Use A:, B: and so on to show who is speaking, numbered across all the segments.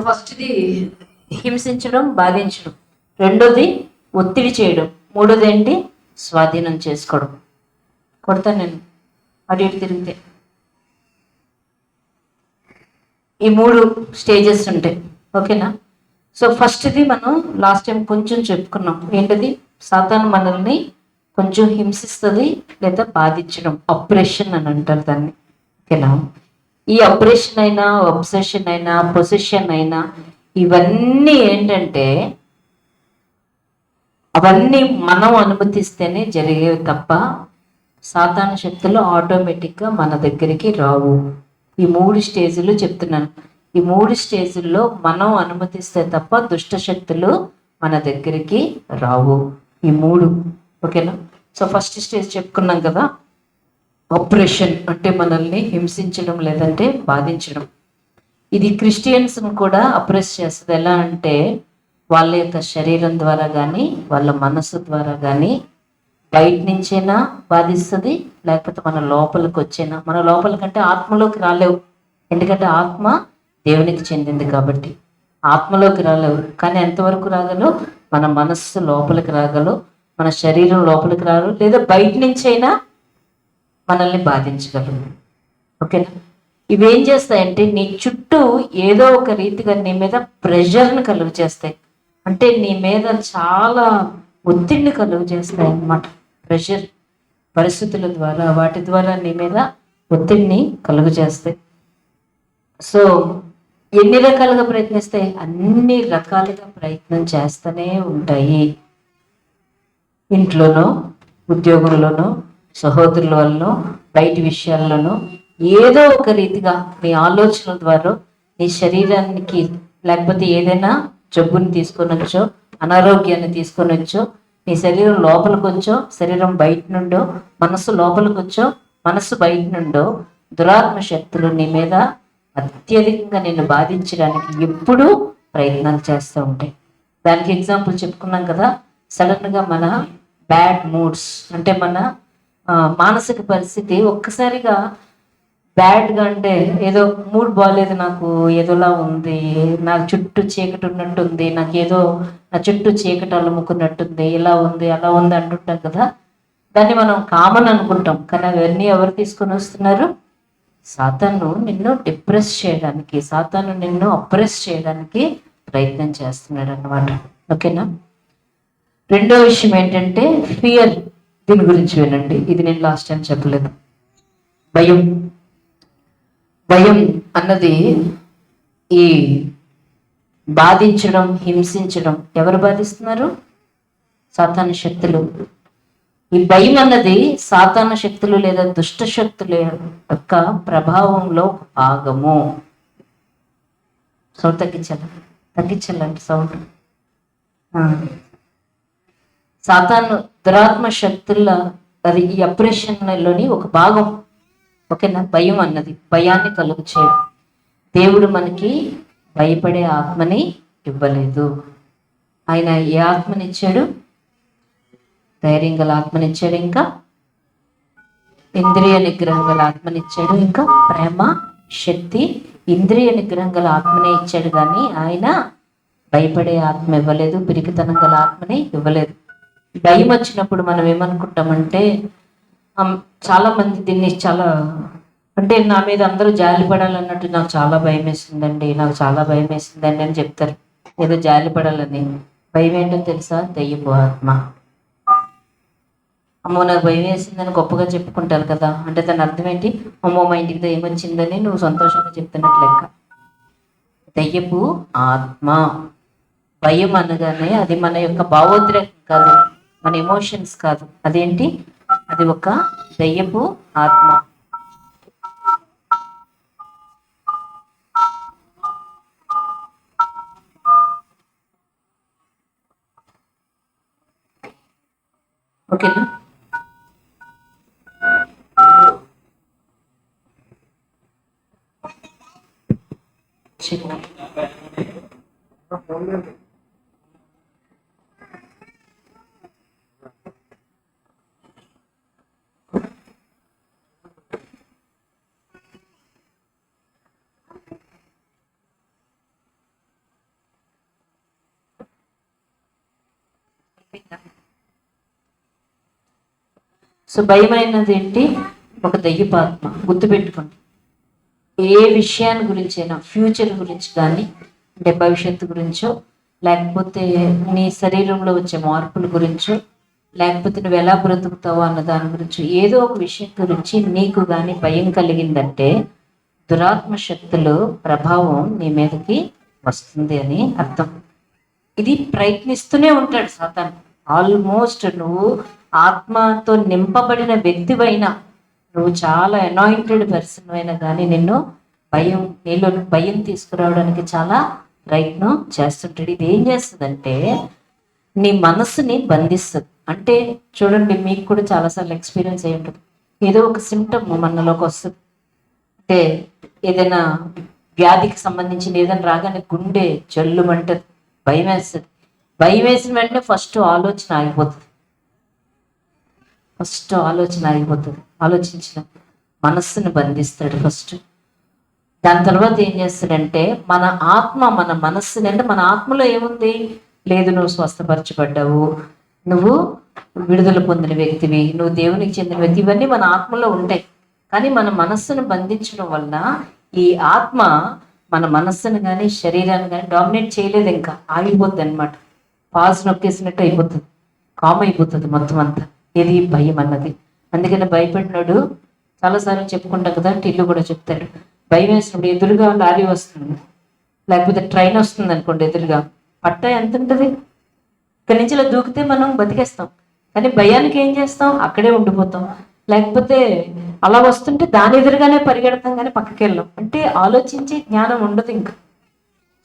A: ఫస్ట్ది హింసించడం, బాధించడం. రెండోది ఒత్తిడి చేయడం. మూడోది ఏంటి? స్వాధీనం చేసుకోవడం. కొడతాను నేను అటు ఇటు తిరిగితే. ఈ 3 స్టేజెస్ ఉంటాయి. ఓకేనా? సో ఫస్ట్ది మనం లాస్ట్ టైం కొంచెం చెప్పుకున్నాం. ఏంటది? సాతాను మనల్ని కొంచెం హింసిస్తుంది లేదా బాధించడం, అప్రెషన్ అని అంటారు దాన్ని. ఓకేనా? ఈ అప్రెషన్ అయినా, అబ్సెషన్ అయినా, పొజిషన్ అయినా, ఇవన్నీ ఏంటంటే అవన్నీ మనం అనుమతిస్తేనే జరిగేవి తప్ప సాతాను శక్తులు ఆటోమేటిక్గా మన దగ్గరికి రావు. ఈ 3 స్టేజ్లు చెప్తున్నాను. ఈ 3 స్టేజ్ల్లో మనం అనుమతిస్తే తప్ప దుష్ట శక్తులు మన దగ్గరికి రావు. ఈ 3. ఓకేనా? సో ఫస్ట్ స్టేజ్ చెప్పుకున్నాం కదా, ఆపరేషన్ అంటే మనల్ని హింసించడం లేదంటే బాధించడం. ఇది క్రిస్టియన్స్ను కూడా అప్రెస్ చేస్తుంది. ఎలా అంటే వాళ్ళ యొక్క శరీరం ద్వారా కానీ, వాళ్ళ మనసు ద్వారా కానీ బయట నుంచైనా బాధిస్తుంది, లేకపోతే మన లోపలికి వచ్చైనా. మన లోపలికంటే ఆత్మలోకి రాలేవు, ఎందుకంటే ఆత్మ దేవునికి చెందింది కాబట్టి ఆత్మలోకి రాలేవు. కానీ ఎంతవరకు రాగలవు? మన మనస్సు లోపలికి రాగలవు, మన శరీరం లోపలికి రాగలవు, లేదా బయట నుంచైనా మనల్ని బాధించగలవు. ఓకేనా? ఇవేం చేస్తాయంటే నీ చుట్టూ ఏదో ఒక రీతిగా నీ మీద ప్రెషర్ని కలుగు చేస్తాయి. అంటే నీ మీద చాలా ఒత్తిడిని కలుగు చేస్తాయి అన్నమాట. ప్రెషర్, పరిస్థితుల ద్వారా, వాటి ద్వారా నీ మీద ఒత్తిడిని కలుగు చేస్తాయి. సో ఎన్ని రకాలుగా ప్రయత్నిస్తాయి? అన్ని రకాలుగా ప్రయత్నం చేస్తూనే ఉంటాయి. ఇంట్లోనో, ఉద్యోగంలోనో, సహోదరుల వల్లనో, బయటి విషయాల్లోనో ఏదో ఒక రీతిగా నీ ఆలోచనల ద్వారా నీ శరీరానికి లేకపోతే ఏదైనా జబ్బుని తీసుకొనొచ్చో, అనారోగ్యాన్ని తీసుకొనొచ్చో, నీ శరీరం లోపలికి వచ్చో, శరీరం బయట నుండో, మనస్సు లోపలికి వచ్చో, మనస్సు బయట నుండో దురాత్మ శక్తులు నీ మీద అత్యధికంగా నిన్ను బాధించడానికి ఎప్పుడూ ప్రయత్నాలు చేస్తూ ఉంటాయి. దానికి ఎగ్జాంపుల్ చెప్పుకున్నాం కదా, సడన్గా మన బ్యాడ్ మూడ్స్ అంటే మన మానసిక పరిస్థితి ఒక్కసారిగా బ్యాడ్గా, అంటే ఏదో మూడ్ బాగాలేదు, నాకు ఏదోలా ఉంది, నా చుట్టూ చీకటి ఉన్నట్టుంది, నాకు ఏదో నా చుట్టూ చీకటి అలుముకున్నట్టుంది, ఇలా ఉంది అలా ఉంది అంటుంటాం కదా. దాన్ని మనం కామన్ అనుకుంటాం, కానీ అవన్నీ ఎవరు తీసుకొని వస్తున్నారు? సాతాను నిన్ను డిప్రెస్ చేయడానికి, సాతాను నిన్ను అప్రెస్ చేయడానికి ప్రయత్నం చేస్తున్నాడు అన్నమాట. ఓకేనా? రెండో విషయం ఏంటంటే ఫియర్. దీని గురించి వినండి, ఇది నేను లాస్ట్ టైం చెప్పలేదు. భయం. భయం అన్నది ఈ బాధించడం, హింసించడం ఎవరు బాధిస్తున్నారు? సాతాను శక్తులు. ఈ భయం అన్నది సాతాను శక్తులు లేదా దుష్ట శక్తుల యొక్క ప్రభావంలో భాగము. సౌండ్ తగ్గించాలండి సౌండ్. సాతాను దురాత్మ శక్తుల అది ఈ అప్రెషన్లోని ఒక భాగం. ఓకేనా? భయం అన్నది భయాన్ని కలుగు చేయడం. దేవుడు మనకి భయపడే ఆత్మని ఇవ్వలేదు. ఆయన ఏ ఆత్మనిచ్చాడు? ధైర్యం గల ఆత్మనిచ్చాడు, ఇంకా ఇంద్రియ నిగ్రహం గల ఆత్మనిచ్చాడు, ఇంకా ప్రేమ, శక్తి, ఇంద్రియ నిగ్రహం గల ఆత్మనే ఇచ్చాడు. కానీ ఆయన భయపడే ఆత్మ ఇవ్వలేదు, పిరికితనం గల ఆత్మని ఇవ్వలేదు. భయం వచ్చినప్పుడు మనం ఏమనుకుంటామంటే, చాలా మంది దీన్ని చాలా అంటే నా మీద అందరూ జాలి పడాలన్నట్టు, నాకు చాలా భయం వేసిందండి, నాకు చాలా భయం వేసిందండి అని చెప్తారు. ఏదో జాలి పడాలని. భయం ఏంటో తెలుసా? దెయ్యపు ఆత్మ. అమ్మో నాకు భయం వేసిందని గొప్పగా చెప్పుకుంటారు కదా, అంటే దాని అర్థం ఏంటి? అమ్మో మా ఇంటికి దెయ్యం వచ్చిందని నువ్వు సంతోషంగా చెప్తున్నట్లు లెక్క. దెయ్యపు ఆత్మ. భయం అనగానే అది మన యొక్క భావోద్రేకం కాదు, మన ఎమోషన్స్ కాదు. అదేంటి? అది ఒక దెయ్యపు ఆత్మ. ఓకేనా? సో భయం అయినది ఏంటి? ఒక దయ్యపాత్మ. గుర్తుపెట్టుకోండి, ఏ విషయాన్ని గురించి అయినా, ఫ్యూచర్ గురించి కానీ, అంటే భవిష్యత్తు గురించో, లేకపోతే నీ శరీరంలో వచ్చే మార్పుల గురించో, లేకపోతే నువ్వు ఎలా బ్రతుకుతావో అన్న దాని గురించి, ఏదో ఒక విషయం గురించి నీకు కానీ భయం కలిగిందంటే దురాత్మ శక్తులు ప్రభావం నీ మీదకి వస్తుంది అని అర్థం. ఇది ప్రయత్నిస్తూనే ఉంటాడు సాతాను. ఆల్మోస్ట్ నువ్వు ఆత్మతో నింపబడిన వ్యక్తివైనా, నువ్వు చాలా అనాయింటెడ్ పర్సన్ అయినా కానీ నిన్ను నీలో భయం తీసుకురావడానికి చాలా ప్రయత్నం చేస్తుంటాడు. ఇది ఏం చేస్తుందంటే నీ మనసుని బంధిస్తుంది. అంటే చూడండి, మీకు కూడా చాలాసార్లు ఎక్స్పీరియన్స్ అయి ఉంటుంది. ఏదో ఒక సిమ్టమ్ మనలోకి వస్తుంది. అంటే ఏదైనా వ్యాధికి సంబంధించిన ఏదైనా రాగానే గుండె జల్లుమంటది, భయం వేస్తుంది. భయం వేసిన వెంటనే ఫస్ట్ ఆలోచన ఆగిపోతుంది. ఆలోచించిన మనస్సును బంధిస్తాడు ఫస్ట్. దాని తర్వాత ఏం చేస్తాడంటే మన మనస్సుని, అంటే మన ఆత్మలో ఏముంది? లేదు, నువ్వు స్వస్థపరచబడ్డావు, నువ్వు విడుదల పొందిన వ్యక్తివి, నువ్వు దేవునికి చెందిన వ్యక్తి, ఇవన్నీ మన ఆత్మలో ఉంటాయి. కానీ మన మనస్సును బంధించడం వల్ల ఈ ఆత్మ మన మనస్సును కానీ శరీరాన్ని కానీ డామినేట్ చేయలేదు, ఇంకా ఆగిపోద్ది అనమాట. పాజ్ నొక్కేసినట్టు అయిపోతుంది, కామ్ అయిపోతుంది మొత్తం అంతా. ఇది భయం అన్నది. అందుకని భయపడినాడు చాలాసార్లు చెప్పుకుంటాం కదా, టిల్లు కూడా చెప్తాడు. భయం వేసినప్పుడు ఎదురుగా లారీ వస్తుంది, లేకపోతే ట్రైన్ వస్తుంది అనుకోండి, ఎదురుగా పట్ట ఎంత ఉంటుంది? ఇక్కడి నుంచి ఇలా దూకితే మనం బతికేస్తాం. కానీ భయానికి ఏం చేస్తాం? అక్కడే ఉండిపోతాం. లేకపోతే అలా వస్తుంటే దాని ఎదురుగానే పరిగెడతాం, కానీ పక్కకి వెళ్ళాం. అంటే ఆలోచించే జ్ఞానం ఉండదు ఇంకా.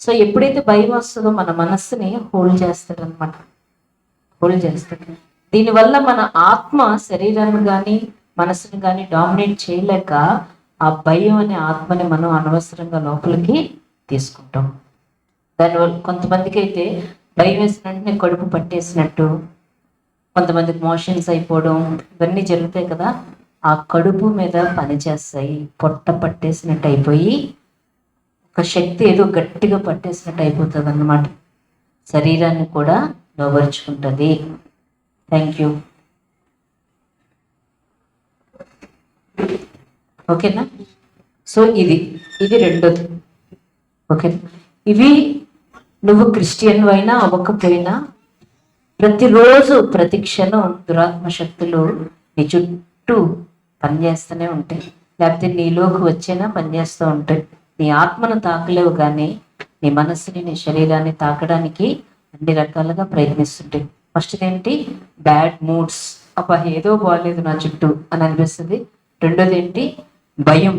A: సో ఎప్పుడైతే భయం వస్తుందో మన మనస్సుని హోల్డ్ చేస్తాడు. దీనివల్ల మన ఆత్మ శరీరాన్ని కానీ మనసుని కానీ డామినేట్ చేయలేక ఆ భయం అనే ఆత్మని మనం అనవసరంగా లోపలికి తీసుకుంటాం. దానివల్ల కొంతమందికి అయితే భయం వేసిన వెంటనే కడుపు పట్టేసినట్టు, కొంతమందికి మోషన్స్ అయిపోవడం, ఇవన్నీ జరుగుతాయి కదా. ఆ కడుపు మీద పనిచేస్తాయి, పొట్ట పట్టేసినట్టు అయిపోయి ఒక శక్తి ఏదో గట్టిగా పట్టేసినట్టు అయిపోతుంది అన్నమాట. శరీరాన్ని కూడా లోబరుచుకుంటుంది. Thank you. ఓకేనా? సో ఇది రెండోది. ఓకేనా? ఇవి నువ్వు క్రిస్టియన్ అయినా అవ్వకపోయినా ప్రతిరోజు ప్రతి క్షణం దురాత్మ శక్తులు నీ చుట్టూ పనిచేస్తూనే ఉంటాయి. లేకపోతే నీలోకి వచ్చేనా పనిచేస్తూ ఉంటాయి. నీ ఆత్మను తాకలేవు, కానీ నీ మనస్సుని నీ శరీరాన్ని తాకడానికి అన్ని రకాలుగా ప్రయత్నిస్తుంటాయి. ఫస్ట్ ఏంటి? బ్యాడ్ మూడ్స్, అబ్బా ఏదో బాగాలేదు నా చుట్టూ అని అనిపిస్తుంది. రెండోది ఏంటి? భయం,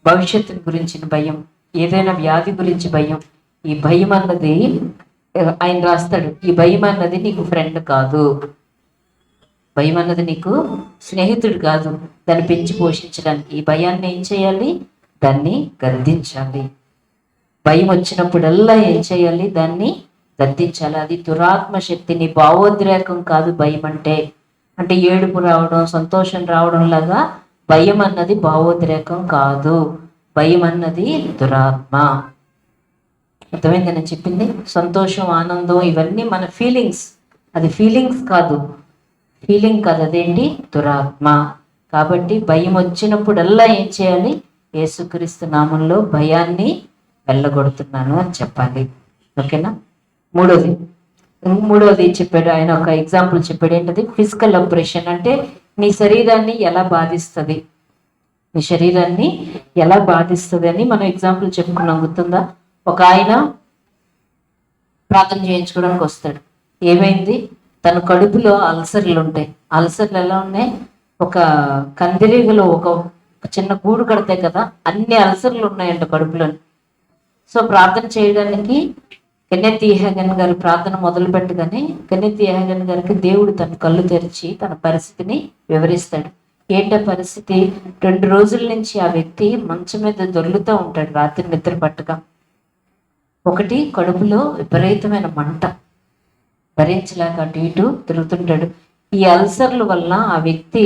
A: భవిష్యత్తు గురించిన భయం, ఏదైనా వ్యాధి గురించి భయం. ఈ భయం అన్నది ఆయన రాస్తాడు, ఈ భయం అన్నది నీకు ఫ్రెండ్ కాదు, భయం అన్నది నీకు స్నేహితుడు కాదు. దాన్ని పెంచి పోషించడానికి ఈ భయాన్ని ఏం చేయాలి? దాన్ని గద్దించాలి. భయం వచ్చినప్పుడల్లా ఏం చేయాలి? దాన్ని గద్దించాలి. అది దురాత్మ శక్తి, నీ భావోద్రేకం కాదు భయం అంటే ఏడుపు రావడం, సంతోషం రావడం లాగా భయం అన్నది భావోద్రేకం కాదు. భయం అన్నది దురాత్మ. అర్థమైంది నేను చెప్పింది? సంతోషం, ఆనందం ఇవన్నీ మన ఫీలింగ్స్, అది ఫీలింగ్ కాదు, అదేంటి? దురాత్మ. కాబట్టి భయం వచ్చినప్పుడల్లా ఏం చేయాలి? యేసుక్రీస్తు నామంలో భయాన్ని వెళ్ళగొడుతున్నాను అని చెప్పాలి. ఓకేనా? మూడోది చెప్పాడు ఆయన, ఒక ఎగ్జాంపుల్ చెప్పాడు. ఏంటది? Physical oppression. అంటే నీ శరీరాన్ని ఎలా బాధిస్తుంది అని మనం ఎగ్జాంపుల్ చెప్పుకున్నాం, గుర్తుందా? ఒక ఆయన ప్రార్థన చేయించుకోవడానికి వస్తాడు. ఏమైంది? తన కడుపులో అల్సర్లు ఉంటాయి. అల్సర్లు ఎలా ఉన్నాయి? ఒక కందిరీగలో ఒక చిన్న గూడు కడతాయి కదా, అన్ని అల్సర్లు ఉన్నాయంట కడుపులో. సో ప్రార్థన చేయడానికి కెన్నెత్ హేగన్ గారు ప్రార్థన మొదలు పెట్టగానే కెన్నెత్ హేగన్ గారికి దేవుడు తన కళ్ళు తెరిచి తన పరిస్థితిని వివరిస్తాడు. ఏంటో పరిస్థితి? 2 రోజుల నుంచి ఆ వ్యక్తి మంచం మీద దొర్లుతూ ఉంటాడు రాత్రి నిద్ర పట్టక. ఒకటి, కడుపులో విపరీతమైన మంట, భరించలేక అటు ఇటు తిరుగుతుంటాడు. ఈ అల్సర్ల వల్ల ఆ వ్యక్తి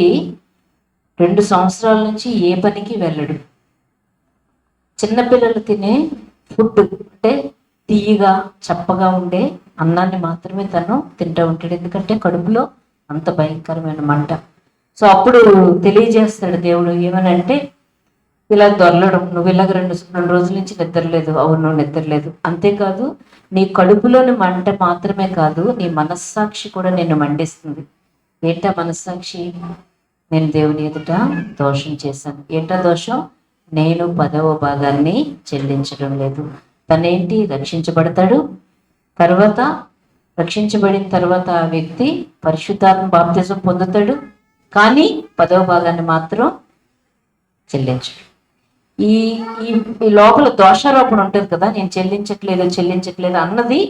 A: 2 సంవత్సరాల నుంచి ఏ పనికి వెళ్ళడు. చిన్నపిల్లలు తినే ఫుడ్, అంటే తీయగా చప్పగా ఉండే అన్నాన్ని మాత్రమే తను తింటూ ఉంటాడు, ఎందుకంటే కడుపులో అంత భయంకరమైన మంట. సో అప్పుడు తెలియజేస్తాడు దేవుడు ఏమనంటే, ఇలా దొరలడం, నువ్వు ఇలాగ రెండు రెండు రోజుల నుంచి నిద్రలేదు, అవును నిద్రలేదు, అంతేకాదు నీ కడుపులోని మంట మాత్రమే కాదు, నీ మనస్సాక్షి కూడా నిన్ను మండిస్తుంది. ఏంటా మనస్సాక్షి? నేను దేవుని ఎదుట దోషం చేశాను. ఏంటా దోషం? నేను 10వ భాగాన్ని చెల్లించడం లేదు. తనేంటి? రక్షించబడతాడు. తర్వాత రక్షించబడిన తర్వాత ఆ వ్యక్తి పరిశుద్ధాత్మ బాప్తిజం పొందుతాడు, కానీ 10వ భాగాన్ని మాత్రం చెల్లించడు. ఈ ఈ ఈ లోపల దోషారోపణ ఉంటుంది కదా, నేను చెల్లించట్లేదు అన్నది,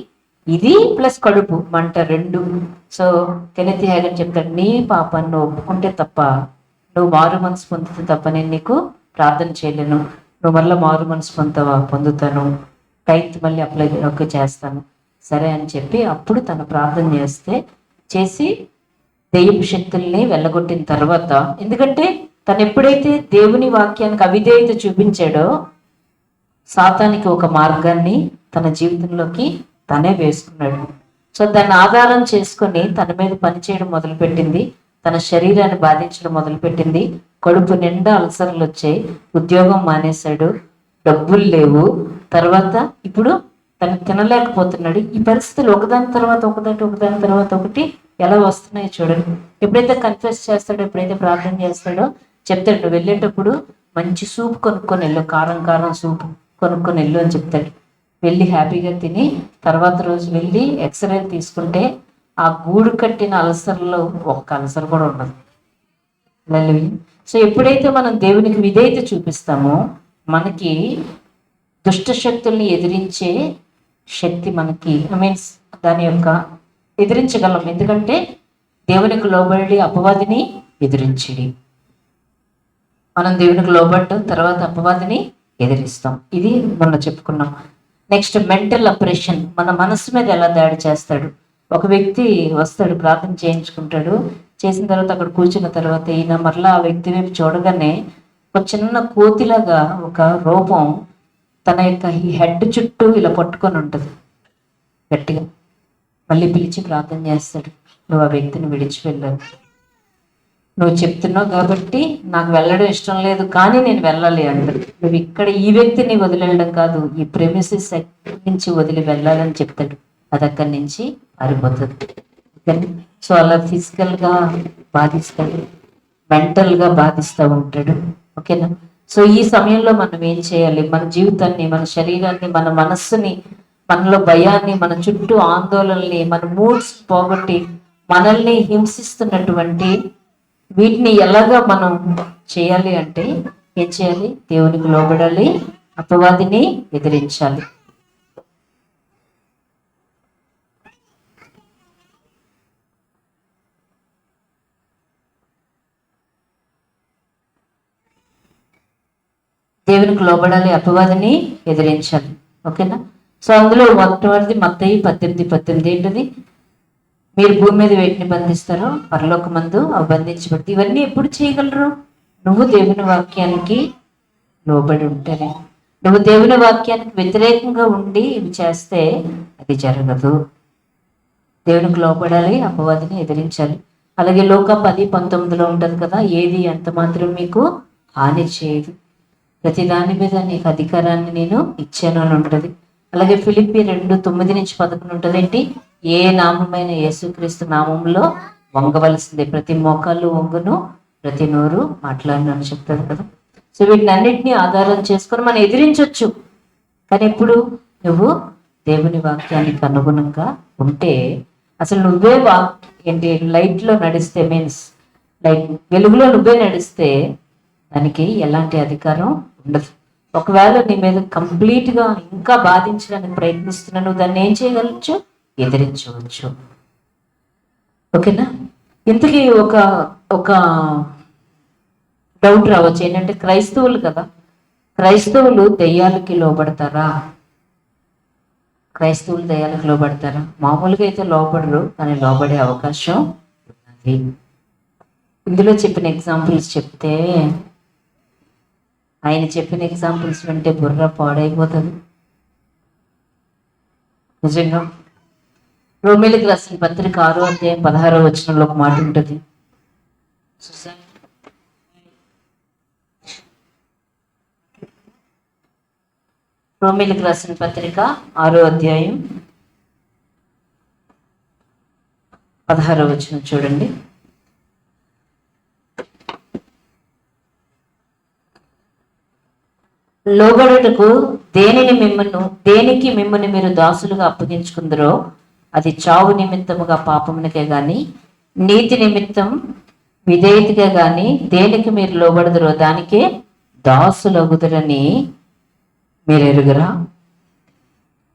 A: ఇది ప్లస్ కడుపు మంట రెండు. సో కెనెత్ హ్యాగన్ చెప్తాడు, నీ పాపాన్ని నువ్వు ఒప్పుకుంటే తప్ప, నువ్వు మారు మనసు పొందితే తప్ప నేను నీకు ప్రార్థన చేయలేను. నువ్వు మళ్ళీ మారు మనసు పొందుతాను, టైత్ మళ్ళీ అప్లై చేస్తాను, సరే అని చెప్పి అప్పుడు తను ప్రార్థన చేసి దెయ్యపు శక్తుల్ని వెళ్ళగొట్టిన తర్వాత, ఎందుకంటే తను ఎప్పుడైతే దేవుని వాక్యానికి అవిధేయత చూపించాడో సాతానికి ఒక మార్గాన్ని తన జీవితంలోకి తనే వేసుకున్నాడు. సో దాన్ని ఆధారం చేసుకొని తన మీద పనిచేయడం మొదలుపెట్టింది, తన శరీరాన్ని బాధించడం మొదలుపెట్టింది. కడుపు నిండా అల్సర్లు వచ్చాయి, ఉద్యోగం మానేశాడు, డబ్బులు లేవు, తర్వాత ఇప్పుడు తను తినలేకపోతున్నాడు. ఈ పరిస్థితులు ఒకదాని తర్వాత ఒకటి ఎలా వస్తున్నాయో చూడండి. ఎప్పుడైతే కన్ఫెస్ చేస్తాడో, ఎప్పుడైతే ప్రార్థన చేస్తాడో చెప్తాడు, నువ్వు వెళ్ళేటప్పుడు మంచి సూప్ కొనుక్కొని వెళ్ళు, కారం సూప్ కొనుక్కొని వెళ్ళు అని చెప్తాడు. వెళ్ళి హ్యాపీగా తిని తర్వాత రోజు వెళ్ళి ఎక్స్రే తీసుకుంటే ఆ గూడు కట్టిన అల్సర్లో ఒక్క అల్సర్ కూడా ఉండదు. సో ఎప్పుడైతే మనం దేవునికి విధేయత చూపిస్తామో మనకి దుష్ట శక్తుల్ని ఎదిరించే శక్తి మనకి మీన్స్ దాని యొక్క ఎదిరించగలం. ఎందుకంటే దేవునికి లోబడి అపవాదిని ఎదిరించడి. మనం దేవునికి లోబడ్డం తర్వాత అపవాదిని ఎదిరిస్తాం. ఇది మొన్న చెప్పుకున్నాం. నెక్స్ట్ మెంటల్ అప్రెషన్, మన మనసు మీద ఎలా దాడి చేస్తాడు. ఒక వ్యక్తి వస్తాడు, ప్రార్థన చేయించుకుంటాడు, చేసిన తర్వాత అక్కడ కూర్చున్న తర్వాత ఈయన మరలా ఆ వ్యక్తి వైపు చూడగానే ఒక చిన్న కోతిలాగా ఒక రూపం తన యొక్క ఈ హెడ్ చుట్టూ ఇలా పట్టుకొని ఉంటుంది గట్టిగా. మళ్ళీ పిలిచి ప్రార్థన చేస్తాడు, నువ్వు ఆ వ్యక్తిని విడిచి వెళ్ళావు, నువ్వు చెప్తున్నావు కాబట్టి నాకు వెళ్ళడం ఇష్టం లేదు, కానీ నేను వెళ్ళాలి అంటాడు. నువ్వు ఇక్కడ ఈ వ్యక్తిని వదిలేయడం కాదు, ఈ ప్రెమిసెస్ నుంచి వదిలి వెళ్ళాలని చెప్తాడు. అది అక్కడి నుంచి పారిపోతుంది. సో అలా ఫిజికల్గా బాధిస్తాడు, మెంటల్గా బాధిస్తూ ఉంటాడు. ఓకేనా? సో ఈ సమయంలో మనం ఏం చేయాలి? మన జీవితాన్ని, మన శరీరాన్ని, మన మనస్సుని, మనలో భయాన్ని, మన చుట్టూ ఆందోళనని, మన మూడ్స్ పోగొట్టి మనల్ని హింసిస్తున్నటువంటి వీటిని ఎలాగా మనం చేయాలి అంటే ఏం చేయాలి? దేవునికి లోబడాలి, అపవాదిని ఎదిరించాలి. దేవునికి లోబడాలి, అపవాదిని ఎదిరించాలి. ఓకేనా? సో అందులో మొట్టమొదటిది మత్తయి 18:18 ఏంటిది? మీరు భూమి మీద వేటిని బంధిస్తారో పరలోకమందు అవి బంధించబడి. ఇవన్నీ ఎప్పుడు చేయగలరు? నువ్వు దేవుని వాక్యానికి లోబడి ఉంటేనే. నువ్వు దేవుని వాక్యానికి వ్యతిరేకంగా ఉండి ఇవి చేస్తే అది జరగదు. దేవునికి లోబడాలి, అపవాదిని ఎదిరించాలి. అలాగే లోక 10:19 ఉంటుంది కదా, ఏది ఎంత మాత్రం మీకు హాని చేయదు, ప్రతి దాని మీద నీకు అధికారాన్ని నేను ఇచ్చాను అని ఉంటుంది. అలాగే ఫిలిప్పి 2:9-11 ఉంటుంది ఏంటి? ఏ నామమైన యేసుక్రీస్తు నామంలో వంగవలసిందే, ప్రతి మోకాళ్ళు వంగును, ప్రతి నోరు మాట్లాడను అని చెప్తుంది కదా. సో వీటిని అన్నిటినీ ఆధారం చేసుకొని మనం ఎదిరించవచ్చు. కానీ ఎప్పుడు నువ్వు దేవుని వాక్యానికి అనుగుణంగా ఉంటే, అసలు నువ్వే ఏంటి లైట్లో నడిస్తే, మీన్స్ లైట్ వెలుగులో నువ్వే నడిస్తే దానికి ఎలాంటి అధికారం ఉండదు. ఒకవేళ నీ మీద కంప్లీట్గా ఇంకా బాధించడానికి ప్రయత్నిస్తున్నా, నువ్వు దాన్ని ఏం చేయగలచ్చు? ఎదిరించవచ్చు. ఓకేనా? ఇంతకీ ఒక డౌట్ రావచ్చు, ఏంటంటే క్రైస్తవులు కదా, క్రైస్తవులు దెయ్యాలకి లోబడతారా? క్రైస్తవులు దెయ్యాలకు లోబడతారా? మామూలుగా అయితే లోబడరు, కానీ లోబడే అవకాశం ఉన్నది. ఇందులో చెప్పిన ఎగ్జాంపుల్స్ చెప్తే, ఆయన చెప్పిన ఎగ్జాంపుల్స్ వింటే బుర్ర పాడైపోతుంది. నిజంగా రోమిలికి రాసిన పత్రిక 6 అధ్యాయం 16 వచనంలో ఒక మాట ఉంటుంది. రోమిలికి రాసిన పత్రిక 6 అధ్యాయం 16 వచనం చూడండి. లోబడుటకు దేనికి మిమ్మల్ని మీరు దాసులుగా అప్పగించుకుందరో అది చావు నిమిత్తముగా పాపమునకే గాని, నీతి నిమిత్తం విధేయతగా గాని దేనికి మీరు లోబడదురో దానికే దాసులగుదురని మీరు ఎరుగురా.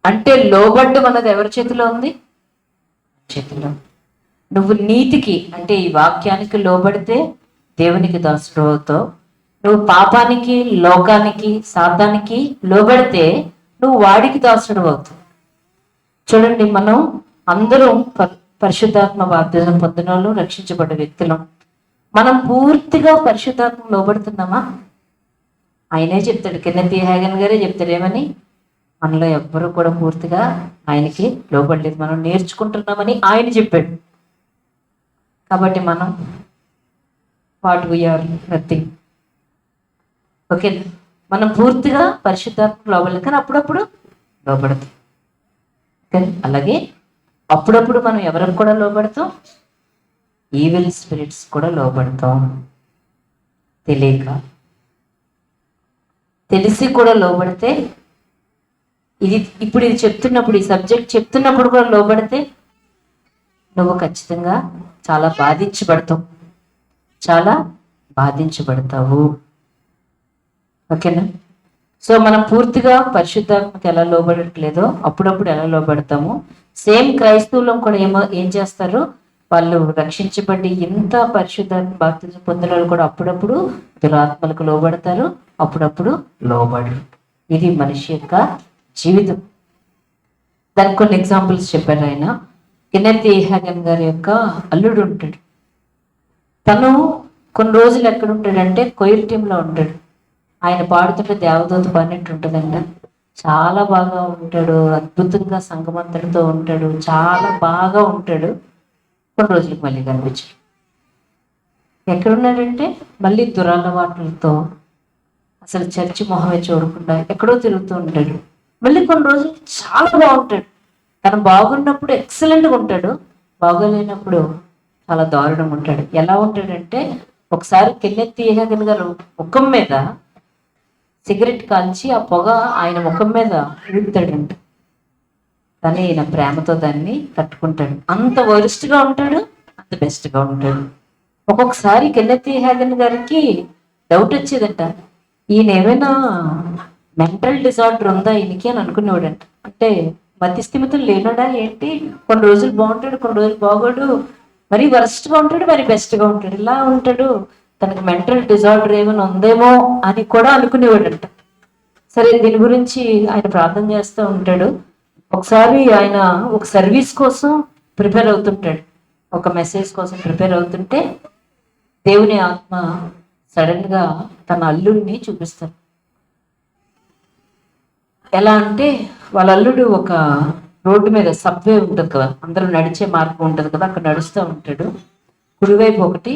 A: అంటే లోబడ్డం అన్నది ఎవరి చేతిలో ఉంది? చేతిలో. నువ్వు నీతికి అంటే ఈ వాక్యానికి లోబడితే దేవునికి దాసుడు అవుతావు. నువ్వు పాపానికి, లోకానికి, సాతానికి లోబడితే నువ్వు వాడికి దాసుడు అవుతావు. చూడండి, మనం అందరం పరిశుద్ధాత్మ బాప్తిజం పొందిన వాళ్ళు, రక్షించబడ్డ వ్యక్తులం. మనం పూర్తిగా పరిశుద్ధాత్మ లోబడుతున్నామా? ఆయనే చెప్తాడు, కెన్నెత్ హ్యాగన్ గారే చెప్తాడు ఏమని, మనలో ఎవ్వరూ కూడా పూర్తిగా ఆయనకి లోబడలేదు, మనం నేర్చుకుంటున్నామని ఆయన చెప్పాడు. కాబట్టి మనం వాట్ వీఆర్ నథింగ్. ఓకే, మనం పూర్తిగా పరిశుద్ధాత్మ లోబడలేదు, కానీ అప్పుడప్పుడు లోబడతాం. కానీ అలాగే అప్పుడప్పుడు మనం ఎవరికి కూడా లోబడతాం? ఈవిల్ స్పిరిట్స్ కూడా లోబడతాం. తెలియక, తెలిసి కూడా లోబడితే, ఇప్పుడు ఇది చెప్తున్నప్పుడు, ఈ సబ్జెక్ట్ చెప్తున్నప్పుడు కూడా లోబడితే నువ్వు ఖచ్చితంగా చాలా బాధించబడతావు. ఓకేనా? సో మనం పూర్తిగా పరిశుద్ధాత్మకి ఎలా లోబడట్లేదో అప్పుడప్పుడు ఎలా లోబడతాము. సేమ్ క్రైస్తవులం కూడా ఏం చేస్తారు, వాళ్ళు రక్షించబడి ఇంత పరిశుద్ధాత్మ బాప్తిజం పొందిన వాళ్ళు కూడా అప్పుడప్పుడు దురాత్మలకు లోబడతారు, అప్పుడప్పుడు లోబడరు. ఇది మనిషి యొక్క జీవితం. దానికి కొన్ని ఎగ్జాంపుల్స్ చెప్పారు ఆయన. కెన్నెత్ హ్యాగన్ గారి యొక్క అల్లుడు ఉంటాడు. తను కొన్ని రోజులు ఎక్కడ ఉంటాడంటే కొయిర్ టీంలో ఉంటాడు. ఆయన పాడుతుంటే దేవదూత పాడినట్టు ఉంటుందంట. చాలా బాగా ఉంటాడు, అద్భుతంగా సంగమంతటితో ఉంటాడు, చాలా బాగా ఉంటాడు. కొన్ని రోజులకు మళ్ళీ కనిపించాడు. ఎక్కడున్నాడంటే మళ్ళీ దురలవాట్లతో అసలు చర్చి మొహమే చూడకుండా ఎక్కడో తిరుగుతూ ఉంటాడు. మళ్ళీ కొన్ని రోజులు చాలా బాగుంటాడు. తను బాగున్నప్పుడు ఎక్సలెంట్గా ఉంటాడు, బాగోలేనప్పుడు చాలా దారుణంగా ఉంటాడు. ఎలా ఉంటాడంటే, ఒకసారి కెన్నెత్ హ్యాగన్ గారు ముఖం మీద సిగరెట్ కాల్చి ఆ పొగ ఆయన ముఖం మీద ఊపుతాడంట. కానీ ఈయన ప్రేమతో దాన్ని తట్టుకుంటాడు. అంత వరస్ట్గా ఉంటాడు, అంత బెస్ట్గా ఉంటాడు. ఒక్కొక్కసారి కెన్నెత్ హ్యాగన్ గారికి డౌట్ వచ్చేదంట, ఈయన ఏమైనా మెంటల్ డిజార్డర్ ఉందా ఈయనకి అని అనుకునేవాడంట. అంటే మతి స్థిమితం లేనడా ఏంటి, కొన్ని రోజులు బాగుంటాడు, కొన్ని రోజులు బాగోడు, మరి వరస్ట్గా ఉంటాడు, మరి బెస్ట్గా ఉంటాడు, ఇలా ఉంటాడు, తనకు మెంటల్ డిజార్డర్ ఏమైనా ఉందేమో అని కూడా అనుకునేవాడంట. సరే, దీని గురించి ఆయన ప్రార్థన చేస్తూ ఉంటాడు. ఒకసారి ఆయన ఒక సర్వీస్ కోసం ప్రిపేర్ అవుతుంటాడు, ఒక మెసేజ్ కోసం ప్రిపేర్ అవుతుంటే దేవుని ఆత్మ సడన్ గా తన అల్లుడిని చూపిస్తాడు. ఎలా అంటే, వాళ్ళ అల్లుడు ఒక రోడ్డు మీద సబ్వే ఉంటుంది కదా, అందరూ నడిచే మార్గం ఉంటుంది కదా, అక్కడ నడుస్తూ ఉంటాడు. కుడివైపు ఒకటి,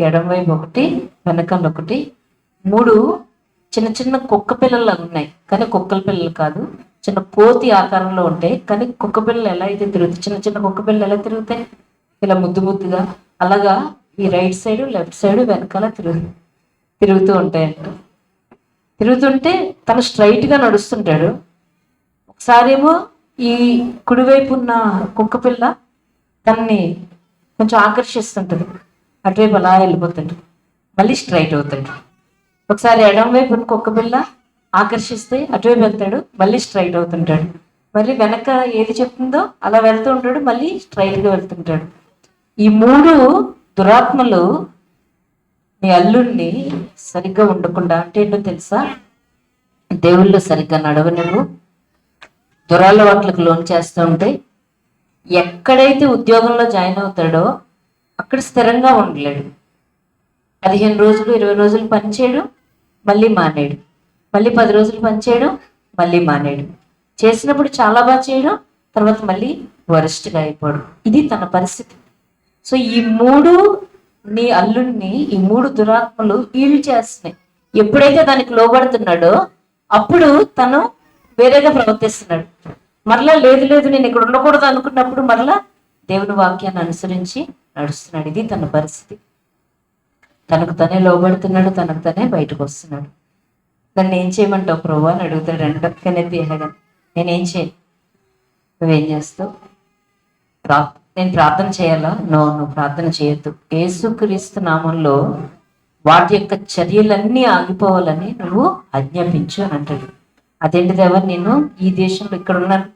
A: ఎడమవైపు ఒకటి, వెనకాల ఒకటి, 3 చిన్న చిన్న కుక్క పిల్లలు ఉన్నాయి. కానీ కుక్కల పిల్లలు కాదు, చిన్న కోతి ఆకారంలో ఉంటాయి. కానీ కుక్క పిల్లలు ఎలా అయితే తిరుగుతాయి, చిన్న చిన్న కుక్క పిల్లలు ఎలా తిరుగుతాయి, ఇలా ముద్దుగా, అలాగా ఈ రైట్ సైడ్ లెఫ్ట్ సైడ్ వెనకాల తిరుగుతూ ఉంటాయంట. తిరుగుతుంటే తను స్ట్రైట్గా నడుస్తుంటాడు. ఒకసారేమో ఈ కుడివైపు ఉన్న కుక్క పిల్ల తనని కొంచెం ఆకర్షిస్తుంటుంది, అటువైపు అలా వెళ్ళిపోతుంటాడు, మళ్ళీ స్ట్రైట్ అవుతాడు. ఒకసారి ఎడం వైపు ఉన్న కుక్క పిల్ల ఆకర్షిస్తే అటువైపు వెళ్తాడు, మళ్ళీ స్ట్రైట్ అవుతుంటాడు. మళ్ళీ వెనక ఏది చెప్తుందో అలా వెళ్తూ ఉంటాడు, మళ్ళీ స్ట్రైట్గా వెళ్తుంటాడు. ఈ 3 దురాత్మలు నీ అల్లుడిని సరిగ్గా ఉండకుండా, అంటే ఏంటో తెలుసా, దేవుళ్ళు సరిగ్గా నడవనివ్వు, దురలవాట్లకు లోన్ చేస్తూ ఉంటాయి. ఎక్కడైతే ఉద్యోగంలో జాయిన్ అవుతాడో అక్కడ స్థిరంగా ఉండలేడు. 15 రోజులు 20 రోజులు పనిచేయడు, మళ్ళీ మానేడు, మళ్ళీ 10 రోజులు పనిచేయడం, మళ్ళీ మానేడు. చేసినప్పుడు చాలా బాగా చేయడం, తర్వాత మళ్ళీ వరస్ట్గా అయిపోవడం. ఇది తన పరిస్థితి. సో ఈ మూడు నీ అల్లుడిని, ఈ మూడు దురాత్మలు ఈళ్ళు చేస్తున్నాయి. ఎప్పుడైతే దానికి లోబడుతున్నాడో అప్పుడు తను వేరేగా ప్రవర్తిస్తున్నాడు. మరలా లేదు లేదు నేను ఇక్కడ ఉండకూడదు అనుకున్నప్పుడు మరలా దేవుని వాక్యాన్ని అనుసరించి నడుస్తున్నాడు. ఇది తన పరిస్థితి. తనకు తనే లోబడుతున్నాడు, తనకు తనే బయటకు వస్తున్నాడు. దాన్ని ఏం చేయమంటావు ప్రభు అని అడుగుతాడు. వెంటనే తీయగా నేనేం చేయను, నువ్వేం చేస్తావు? నేను ప్రార్థన చేయాలా? నువ్వు ప్రార్థన చేయొద్దు. యేసుక్రీస్తు నామంలో వాటి యొక్క చర్యలన్నీ ఆగిపోవాలని నువ్వు ఆజ్ఞాపించు అని అంటాడు. అదేంటి దేవా, నేను ఈ దేశంలో ఇక్కడ ఉన్నాను,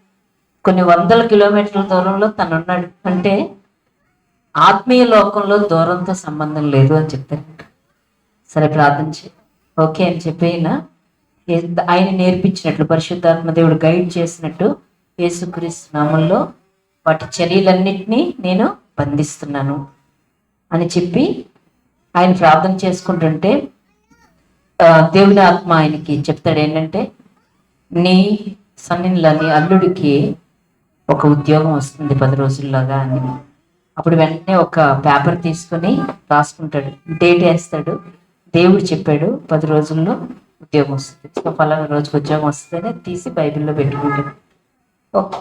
A: కొన్ని వందల కిలోమీటర్ల దూరంలో తను ఉన్నాడు అంటే ఆత్మీయ లోకంలో దూరంతో సంబంధం లేదు అని చెప్తారు. సరే ప్రార్థన చేయి, ఓకే అని చెప్పి ఆయన నేర్పించినట్లు, పరిశుద్ధాత్మ దేవుడు గైడ్ చేసినట్టు యేసుక్రీస్తు నామంలో వాటి చర్యలన్నింటినీ నేను బంధిస్తున్నాను అని చెప్పి ఆయన ప్రార్థన చేసుకుంటుంటే దేవుని ఆత్మ ఆయనకి చెప్తాడు ఏంటంటే, నీ సన్నిధిలో నీ అల్లుడికి ఒక ఉద్యోగం వస్తుంది 10 రోజుల్లోగా అని. అప్పుడు వెంటనే ఒక పేపర్ తీసుకొని రాసుకుంటాడు, డేట్ వేస్తాడు. దేవుడు చెప్పాడు 10 రోజుల్లో ఉద్యోగం వస్తుంది, పలానా రోజుకి ఉద్యోగం వస్తుందని తీసి బైబిల్లో పెట్టుకుంటాడు.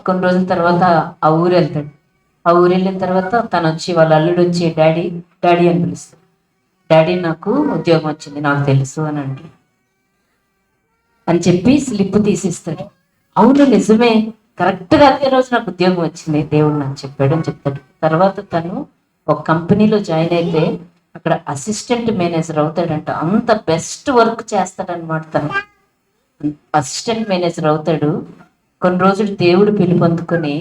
A: కొన్ని రోజుల తర్వాత ఆ ఊరు వెళ్తాడు. ఆ ఊరు వెళ్ళిన తర్వాత తను వచ్చి, వాళ్ళ అల్లుడు వచ్చి డాడీ డాడీ అని పిలుస్తాడు. డాడీ నాకు ఉద్యోగం వచ్చింది, నాకు తెలుసు అని అంటాడు. అని చెప్పి స్లిప్ తీసిస్తాడు. అవును నిజమే, కరెక్ట్గా అదే రోజు నాకు ఉద్యోగం వచ్చింది, దేవుడు నాకు చెప్పాడు అని చెప్తాడు. తర్వాత తను ఒక కంపెనీలో జాయిన్ అయితే అక్కడ అసిస్టెంట్ మేనేజర్ అవుతాడంట. అంత బెస్ట్ వర్క్ చేస్తాడనమాట. తను అసిస్టెంట్ మేనేజర్ అవుతాడు. కొన్ని రోజులు దేవుడు పిలుపొందుకొని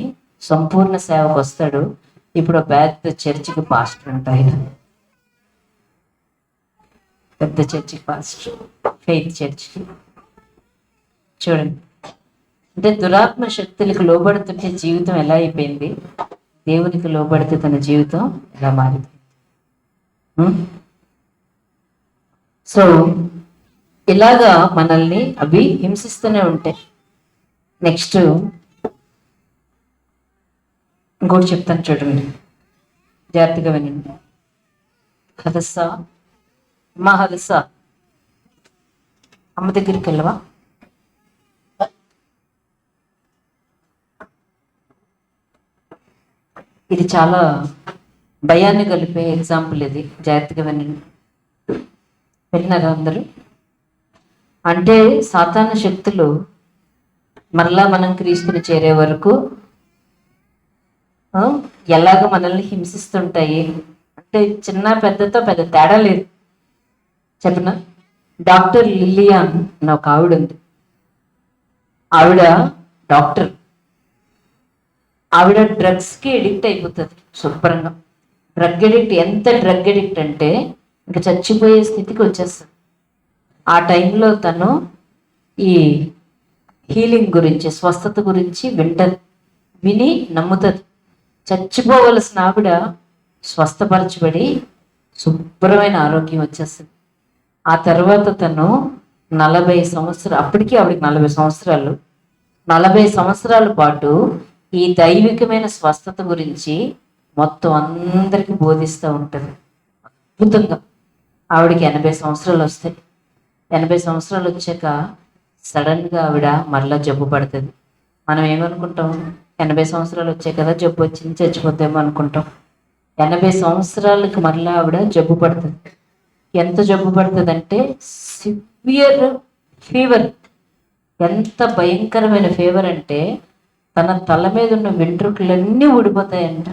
A: సంపూర్ణ సేవకు వస్తాడు. ఇప్పుడు పెద్ద చర్చికి పాస్టర్ అంట. ఆయన పెద్ద చర్చికి పాస్టర్, ఫెయిత్ చర్చికి. చూడండి, అంటే దురాత్మ శక్తులకు లోబడుతుంటే జీవితం ఎలా అయిపోయింది, దేవునికి లోబడితే తన జీవితం ఎలా మారింది. సో ఇలాగా మనల్ని అవి హింసిస్తూనే ఉంటాయి. నెక్స్ట్ ఇంకోటి చెప్తాను చూడండి, జాగ్రత్తగా వినండి. హదస్సా, మా హదస్సా, అమ్మ దగ్గరికి వెళ్ళవా? ఇది చాలా భయాన్ని కలిపే ఎగ్జాంపుల్. ఇది జాగ్రత్తగా వినండి. విన్నారా అందరూ? అంటే సాతాను శక్తులు మరలా మనం క్రీస్తుని చేరే వరకు ఎలాగ మనల్ని హింసిస్తుంటాయి అంటే చిన్న పెద్దతో పెద్ద తేడా లేదు. చెప్పనా? డాక్టర్ లిలియాన్ అని ఒక ఆవిడ ఉంది. ఆవిడ డాక్టర్. ఆవిడ డ్రగ్స్కి ఎడిక్ట్ అయిపోతుంది శుభ్రంగా. డ్రగ్ ఎడిక్ట్, ఎంత డ్రగ్ ఎడిక్ట్ అంటే ఇంకా చచ్చిపోయే స్థితికి వచ్చేస్తుంది. ఆ టైంలో తను ఈ హీలింగ్ గురించి, స్వస్థత గురించి విని నమ్ముతుంది. చచ్చిపోవలసిన ఆవిడ స్వస్థపరచబడి శుభ్రమైన ఆరోగ్యం వచ్చేస్తుంది. ఆ తర్వాత తను 40 సంవత్సరాలు, అప్పటికి ఆవిడకి 40 సంవత్సరాలు, 40 సంవత్సరాల పాటు ఈ దైవికమైన స్వస్థత గురించి మొత్తం అందరికీ బోధిస్తూ ఉంటుంది. అద్భుతంగా. ఆవిడకి 80 సంవత్సరాలు వస్తాయి. 80 సంవత్సరాలు వచ్చాక సడన్గా ఆవిడ మరలా జబ్బు పడుతుంది. మనం ఏమనుకుంటాం, 80 సంవత్సరాలు వచ్చాయి కదా జబ్బు వచ్చింది, చచ్చిపోతామో అనుకుంటాం. 80 సంవత్సరాలకు మరలా ఆవిడ జబ్బు పడుతుంది. ఎంత జబ్బు పడుతుంది అంటే సివియర్ ఫీవర్. ఎంత భయంకరమైన ఫీవర్ అంటే తన తల మీద ఉన్న వెంట్రుకలన్నీ ఊడిపోతాయంట.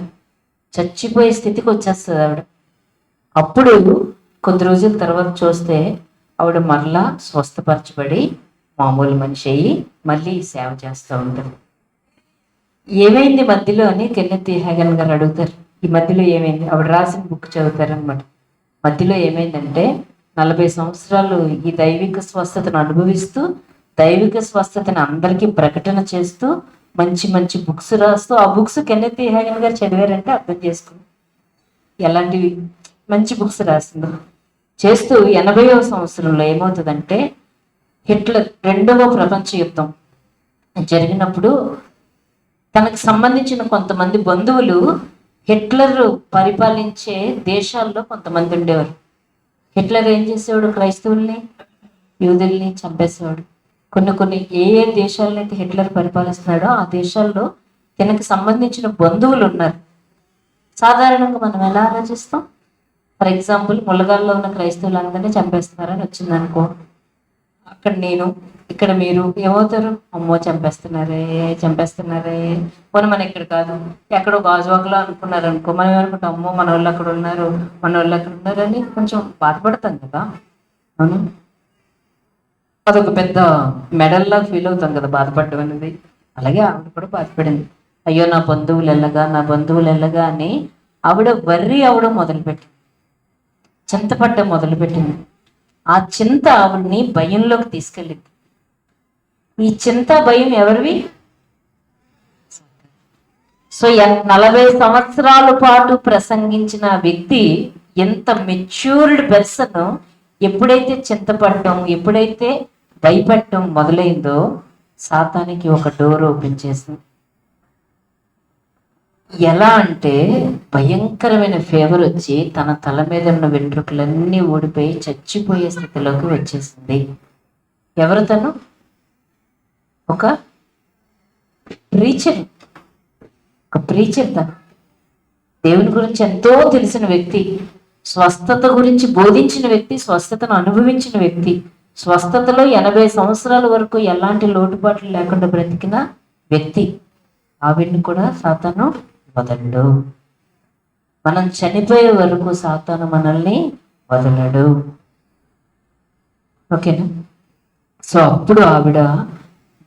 A: చచ్చిపోయే స్థితికి వచ్చేస్తుంది ఆవిడ. అప్పుడు కొద్ది రోజుల తర్వాత చూస్తే ఆవిడ మరలా స్వస్థపరచబడి మామూలు మనిషి అయ్యి మళ్ళీ సేవ చేస్తూ ఉంటారు. ఏమైంది మధ్యలో అని కెన్నెత్ హ్యాగన్ గారు అడుగుతారు. ఈ మధ్యలో ఏమైంది? ఆవిడ రాసిన బుక్ చదువుతారనమాట. మధ్యలో ఏమైందంటే 40 సంవత్సరాలు ఈ దైవిక స్వస్థతను అనుభవిస్తూ, దైవిక స్వస్థతను అందరికీ ప్రకటన చేస్తూ, మంచి మంచి బుక్స్ రాస్తూ, ఆ బుక్స్ కెన్నెత్ హ్యాగన్ గారు చదివారంటే అర్థం చేసుకుని ఎలాంటివి మంచి బుక్స్ రాసిందో. చేస్తూ 80వ సంవత్సరంలో ఏమవుతుందంటే హిట్లర్ 2వ ప్రపంచ యుద్ధం జరిగినప్పుడు తనకు సంబంధించిన కొంతమంది బంధువులు హిట్లర్ పరిపాలించే దేశాల్లో కొంతమంది ఉండేవారు. హిట్లర్ ఏం చేసేవాడు? క్రైస్తవుల్ని, యూదుల్ని చంపేసేవాడు. కొన్ని ఏ ఏ దేశాలనైతే హిట్లర్ పరిపాలిస్తున్నాడో ఆ దేశాల్లో తనకు సంబంధించిన బంధువులు ఉన్నారు. సాధారణంగా మనం ఎలా ఆలోచిస్తాం? ఫర్ ఎగ్జాంపుల్, ములగాల్లో ఉన్న క్రైస్తవులందరినీ చంపేస్తున్నారని వచ్చిందనుకో, అక్కడ నేను, ఇక్కడ మీరు ఏమవుతారు? అమ్మో చంపేస్తున్నారే పోనీ మన ఇక్కడ కాదు, ఎక్కడో గాజువాకలో అనుకున్నారు అనుకో, మనం ఏమనుకుంటాం? అమ్మో మన వాళ్ళు అక్కడ ఉన్నారు, అని కొంచెం బాధపడతాం కదా. అవును, అదొక పెద్ద మెడల్లా ఫీల్ అవుతాం కదా బాధపడడం అనేది. అలాగే ఆవిడ కూడా బాధపడింది. అయ్యో నా బంధువులు ఎల్లగా అని ఆవిడ వర్రీ అవడం మొదలుపెట్టింది, చింతపడ్డం మొదలుపెట్టింది. ఆ చింత ఆవిడ్ని భయంలోకి తీసుకెళ్ళింది. ఈ చింత భయం ఎవరివి? సో 40 సంవత్సరాల పాటు ప్రసంగించిన వ్యక్తి, ఎంత మెచ్యూర్డ్ పర్సన్, ఎప్పుడైతే చింతపడటం, ఎప్పుడైతే భయపడటం మొదలైందో సాతానికి ఒక డోర్ ఓపెన్ చేసింది. ఎలా అంటే భయంకరమైన ఫీవర్ వచ్చి తన తల మీద ఉన్న వెంట్రుకలన్నీ ఊడిపోయి చచ్చిపోయే స్థితిలోకి వచ్చేసింది. ఎవరు తను? ఒక ప్రీచర్ తను. దేవుని గురించి ఎంతో తెలిసిన వ్యక్తి, స్వస్థత గురించి బోధించిన వ్యక్తి, స్వస్థతను అనుభవించిన వ్యక్తి, స్వస్థతలో 80 సంవత్సరాల వరకు ఎలాంటి లోటుపాట్లు లేకుండా బ్రతికిన వ్యక్తి. ఆవిడ్ని కూడా సాతాను వదలడు. మనం చనిపోయే వరకు సాతాను మనల్ని వదలడు. ఓకేనా? సో అప్పుడు ఆవిడ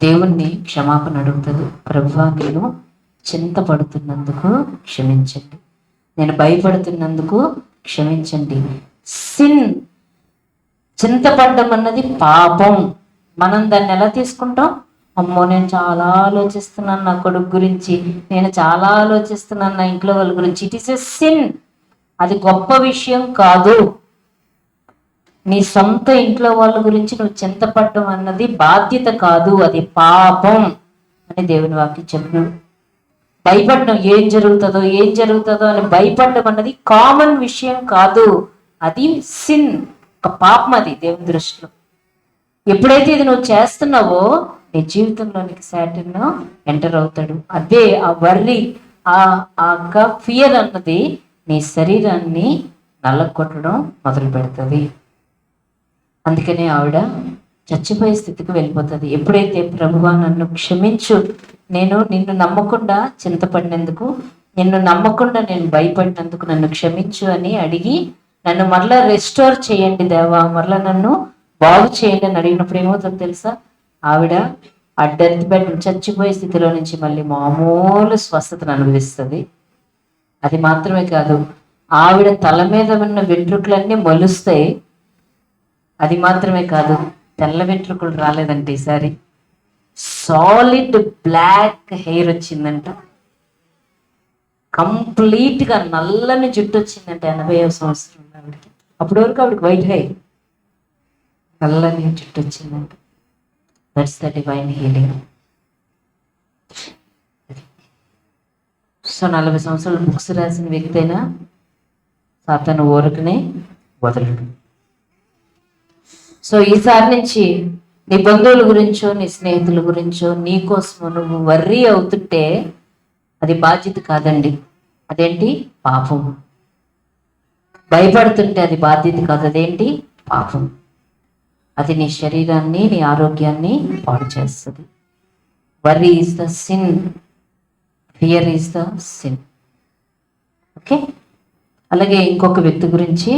A: దేవుణ్ణి క్షమాపణ అడుగుతుంది. ప్రభువా, నేను చింతపడుతున్నందుకు క్షమించండి, నేను భయపడుతున్నందుకు క్షమించండి. సిన్, చింతపడ్డం అన్నది పాపం. మనం దాన్ని ఎలా తీసుకుంటాం? అమ్మో నేను చాలా ఆలోచిస్తున్నాను నా కొడుకు గురించి, నేను చాలా ఆలోచిస్తున్నాను నా ఇంట్లో వాళ్ళ గురించి. It is a sin. అది గొప్ప విషయం కాదు. నీ సొంత ఇంట్లో వాళ్ళ గురించి నువ్వు చింతపడడం అన్నది బాధ్యత కాదు, అది పాపం అని దేవుని వాక్యం చెప్పినాడు. భయపడడం, ఏం జరుగుతుందో అని భయపడడం అన్నది కామన్ విషయం కాదు, అది సిన్, ఒక పాపం. అది దేవుని దృష్టిలో. ఎప్పుడైతే ఇది నువ్వు చేస్తున్నావో నీ జీవితంలోనికి సాటన్ ఎంటర్ అవుతాడు. అదే ఆ వర్రీ, ఆ ఫియర్ అన్నది నీ శరీరాన్ని నల్లగొట్టడం మొదలు పెడుతుంది. అందుకనే ఆవిడ చచ్చిపోయే స్థితికి వెళ్ళిపోతుంది. ఎప్పుడైతే ప్రభువా నన్ను క్షమించు, నేను నిన్ను నమ్మకుండా చింతపడినందుకు, నిన్ను నమ్మకుండా నేను భయపడినందుకు నన్ను క్షమించు అని అడిగి, నన్ను మరలా రెస్టోర్ చేయండి దేవా, మరలా నన్ను బాగు చేయండి అని అడిగినప్పుడు ఏమవుతుందో తెలుసా? ఆవిడ ఆ డెత్ బెడ్, చచ్చిపోయే స్థితిలో నుంచి మళ్ళీ మామూలు స్వస్థతను అనుభవిస్తుంది. అది మాత్రమే కాదు, ఆవిడ తల మీద ఉన్న వెంట్రుకలన్నీ మొలుస్తాయి. అది మాత్రమే కాదు, తెల్ల వెంట్రుకలు రాలేదంటే ఈసారి సాలిడ్ బ్లాక్ హెయిర్ వచ్చిందంట. కంప్లీట్ గా నల్లని జుట్టు వచ్చిందంట 80వ సంవత్సరం ఆవిడకి. అప్పటి వరకు ఆవిడకి వైట్ హెయిర్, నల్లని జుట్టు వచ్చిందంట. That's the divine healing. So 40 సంవత్సరాలు బుక్స్ రాసిన వ్యక్తి అయినా సాతాను ఊరకనే వదలడు. సో ఈసారి నుంచి నీ బంధువుల గురించో, నీ స్నేహితుల గురించో, నీ కోసమో నువ్వు వర్రీ అవుతుంటే అది బాధ్యత కాదండి, అదేంటి? పాపం. భయపడుతుంటే అది బాధ్యత కాదు, అదేంటి? పాపం. అది నీ శరీరాన్ని, నీ ఆరోగ్యాన్ని పాడు చేస్తుంది. Worry is the sin, fear is the sin. Okay. అలాగే ఇంకొక వ్యక్తి గురించి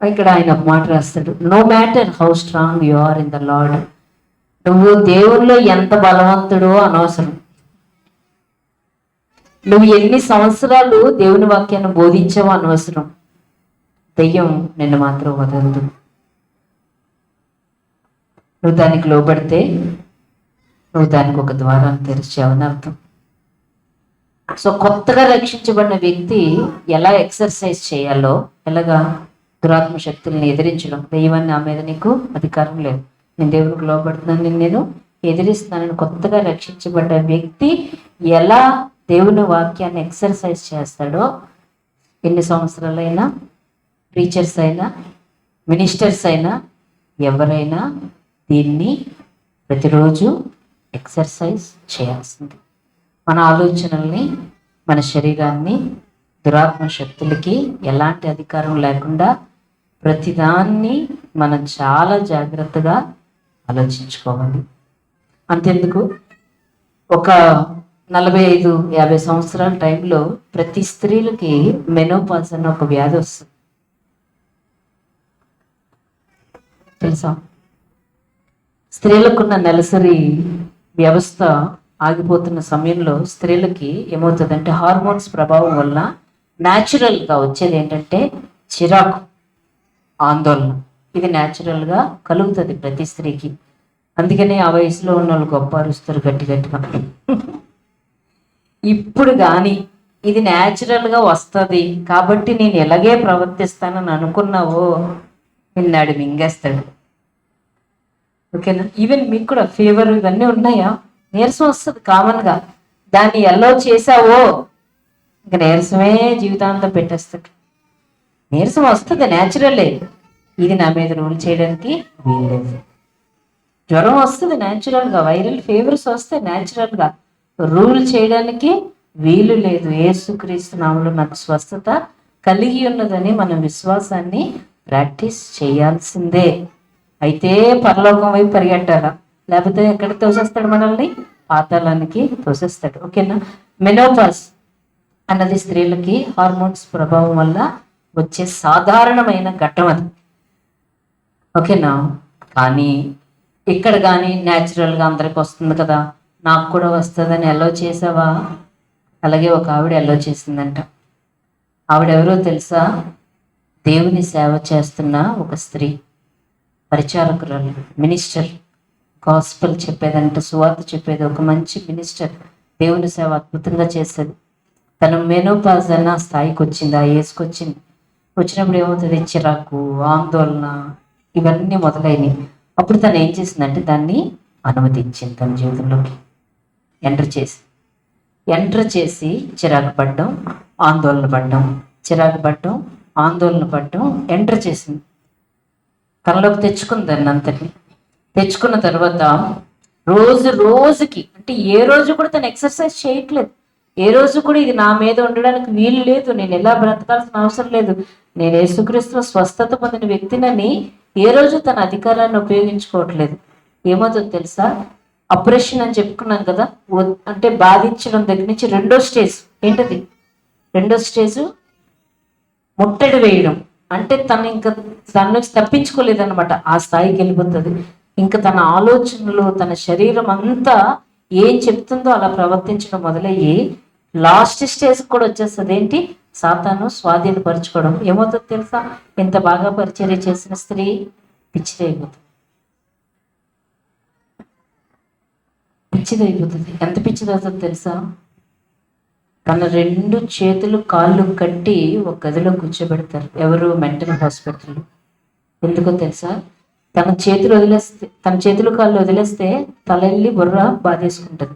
A: ఇక్కడ ఆయన ఒక మాట రాస్తాడు. No matter how strong you are in the Lord. నువ్వు దేవుల్లో ఎంత బలవంతుడో అనవసరం. నువ్వు ఎన్ని సంవత్సరాలు దేవుని వాక్యాన్ని బోధించావో అనవసరం. దెయ్యం నిన్ను మాత్రం వదలదు. నువ్వు దానికి లోబడితే నువ్వు దానికి ఒక ద్వారాన్ని తెరిచావని అర్థం. సో కొత్తగా రక్షించబడిన వ్యక్తి ఎలా ఎక్సర్సైజ్ చేయాలో, ఎలాగా దురాత్మ శక్తుల్ని ఎదిరించడం. దెయ్యాన్ని నా మీద నీకు అధికారం లేదు, నేను దేవునికి లోబడుతున్నాను, నేను ఎదిరిస్తున్నానని కొత్తగా రక్షించబడ్డ వ్యక్తి ఎలా దేవుని వాక్యాన్ని ఎక్సర్సైజ్ చేస్తాడో, ఎన్ని సంవత్సరాలైనా ప్రీచర్స్ అయినా మినిస్టర్స్ అయినా ఎవరైనా దీన్ని ప్రతిరోజు ఎక్సర్సైజ్ చేయాల్సింది. మన ఆలోచనల్ని, మన శరీరాన్ని దురాత్మ శక్తులకి ఎలాంటి అధికారం లేకుండా ప్రతిదాన్ని మనం చాలా జాగ్రత్తగా ఆలోచించుకోవాలి. అంతెందుకు, ఒక 45-50 సంవత్సరాల టైంలో ప్రతి స్త్రీలకి మెనోపాజ్ అన్న ఒక వ్యాధి వస్తుంది, తెలుసా? స్త్రీలకున్న నెలసరి వ్యవస్థ ఆగిపోతున్న సమయంలో స్త్రీలకి ఏమవుతుందంటే హార్మోన్స్ ప్రభావం వల్ల న్యాచురల్గా వచ్చేది ఏంటంటే చిరాకు, ఆందోళన. ఇది న్యాచురల్గా కలుగుతుంది ప్రతి స్త్రీకి. అందుకనే ఆ వయసులో ఉన్న వాళ్ళు గొప్ప అరుస్తారు గట్టి గట్టిగా. ఇప్పుడు కానీ ఇది న్యాచురల్గా వస్తుంది కాబట్టి నేను ఎలాగే ప్రవర్తిస్తానని అనుకున్నావో నిన్నాడు మింగేస్తాడు. ఓకేనా? ఈవెన్ మీకు కూడా ఫీవర్ ఇవన్నీ ఉన్నాయా? నీరసం వస్తుంది కామన్గా. దాన్ని ఎలా చేసావో ఇంకా నీరసమే జీవితాంతం పెట్టేస్తాడు. నీరసం వస్తుంది, న్యాచురలే. ఇది నా మీద రూల్ చేయడానికి వీల్లేదు. జ్వరం వస్తుంది న్యాచురల్గా, వైరల్ ఫీవర్స్ వస్తే న్యాచురల్గా, రూల్ చేయడానికి వీలు లేదు. యేసుక్రీస్తు నామములో నాకు స్వస్థత కలిగి ఉన్నదని మన విశ్వాసాన్ని ప్రాక్టీస్ చేయాల్సిందే. అయితే పరలోకం వైపు పరిగెట్టాలా, లేకపోతే ఎక్కడికి తోసేస్తాడు మనల్ని? పాతాళానికి తోసేస్తాడు. ఓకేనా? మెనోపాజ్ అన్నది స్త్రీలకి హార్మోన్స్ ప్రభావం వల్ల వచ్చే సాధారణమైన ఘట్టం అది. ఓకేనా? కానీ ఇక్కడ కానీ న్యాచురల్గా అందరికి వస్తుంది కదా, నాకు కూడా వస్తుందని ఎల్లో చేసావా? అలాగే ఒక ఆవిడ ఎల్లో చేసిందంట. ఆవిడెవరో తెలుసా? దేవుని సేవ చేస్తున్న ఒక స్త్రీ, పరిచారకురాలు, మినిస్టర్, గాస్పెల్ చెప్పేదంట, సువార్త చెప్పేది, ఒక మంచి మినిస్టర్. దేవుని సేవ అద్భుతంగా చేసేది. తను మెనోపాజ్ అన్న స్థాయికి వచ్చింది, ఆ ఏజ్కి వచ్చింది. వచ్చినప్పుడు ఏమవుతుంది? చిరాకు, ఆందోళన ఇవన్నీ మొదలైనవి. అప్పుడు తను ఏం చేసిందంటే దాన్ని అనుమతించింది తన జీవితంలోకి. ఎంటర్ చేసి చిరాకు పడ్డం, ఆందోళన పడ్డం, చిరాకు పడ్డం, ఆందోళన పడ్డం ఎంటర్ చేసింది. తనలోకి తెచ్చుకుంది దాన్ని అంతటిని. తెచ్చుకున్న తర్వాత రోజుకి, అంటే ఏ రోజు కూడా తను ఎక్సర్సైజ్ చేయట్లేదు. ఏ రోజు కూడా ఇది నా మీద ఉండడానికి వీలు లేదు, నేను ఎలా బ్రతకాల్సిన అవసరం లేదు, నేను యేసుక్రీస్తు స్వస్థత పొందిన వ్యక్తినని ఏ రోజు తన అధికారాన్ని ఉపయోగించుకోవట్లేదు. ఏమవుతుందో తెలుసా? ఆపరేషన్ అని చెప్పుకున్నాను కదా, అంటే బాధించడం దగ్గర నుంచి రెండో స్టేజ్ ఏంటది? రెండో స్టేజ్ ముట్టడి వేయడం. అంటే తను ఇంకా దాని నుంచి తప్పించుకోలేదన్నమాట. ఆ స్థాయికి వెళ్ళిపోతుంది. ఇంకా తన ఆలోచనలు, తన శరీరం అంతా ఏం చెప్తుందో అలా ప్రవర్తించడం మొదలయ్యి లాస్ట్ స్టేజ్ కూడా వచ్చేస్తుంది. ఏంటి? సాతాను స్వాధీనపరచుకోవడం. ఏమవుతుందో తెలుసా? ఇంత బాగా పరిచర్య చేసిన స్త్రీ పిచ్చిదైపోతుంది. ఎంత పిచ్చిదవుతుందో తెలుసా? తన 2 చేతులు కాళ్ళు కట్టి ఒక గదిలో కూర్చోబెడతారు. ఎవరు? Mental hospital. ఎందుకో తెలుసా? తన చేతులు కాళ్ళు వదిలేస్తే తల వెళ్ళి బుర్ర బాధేసుకుంటుంది.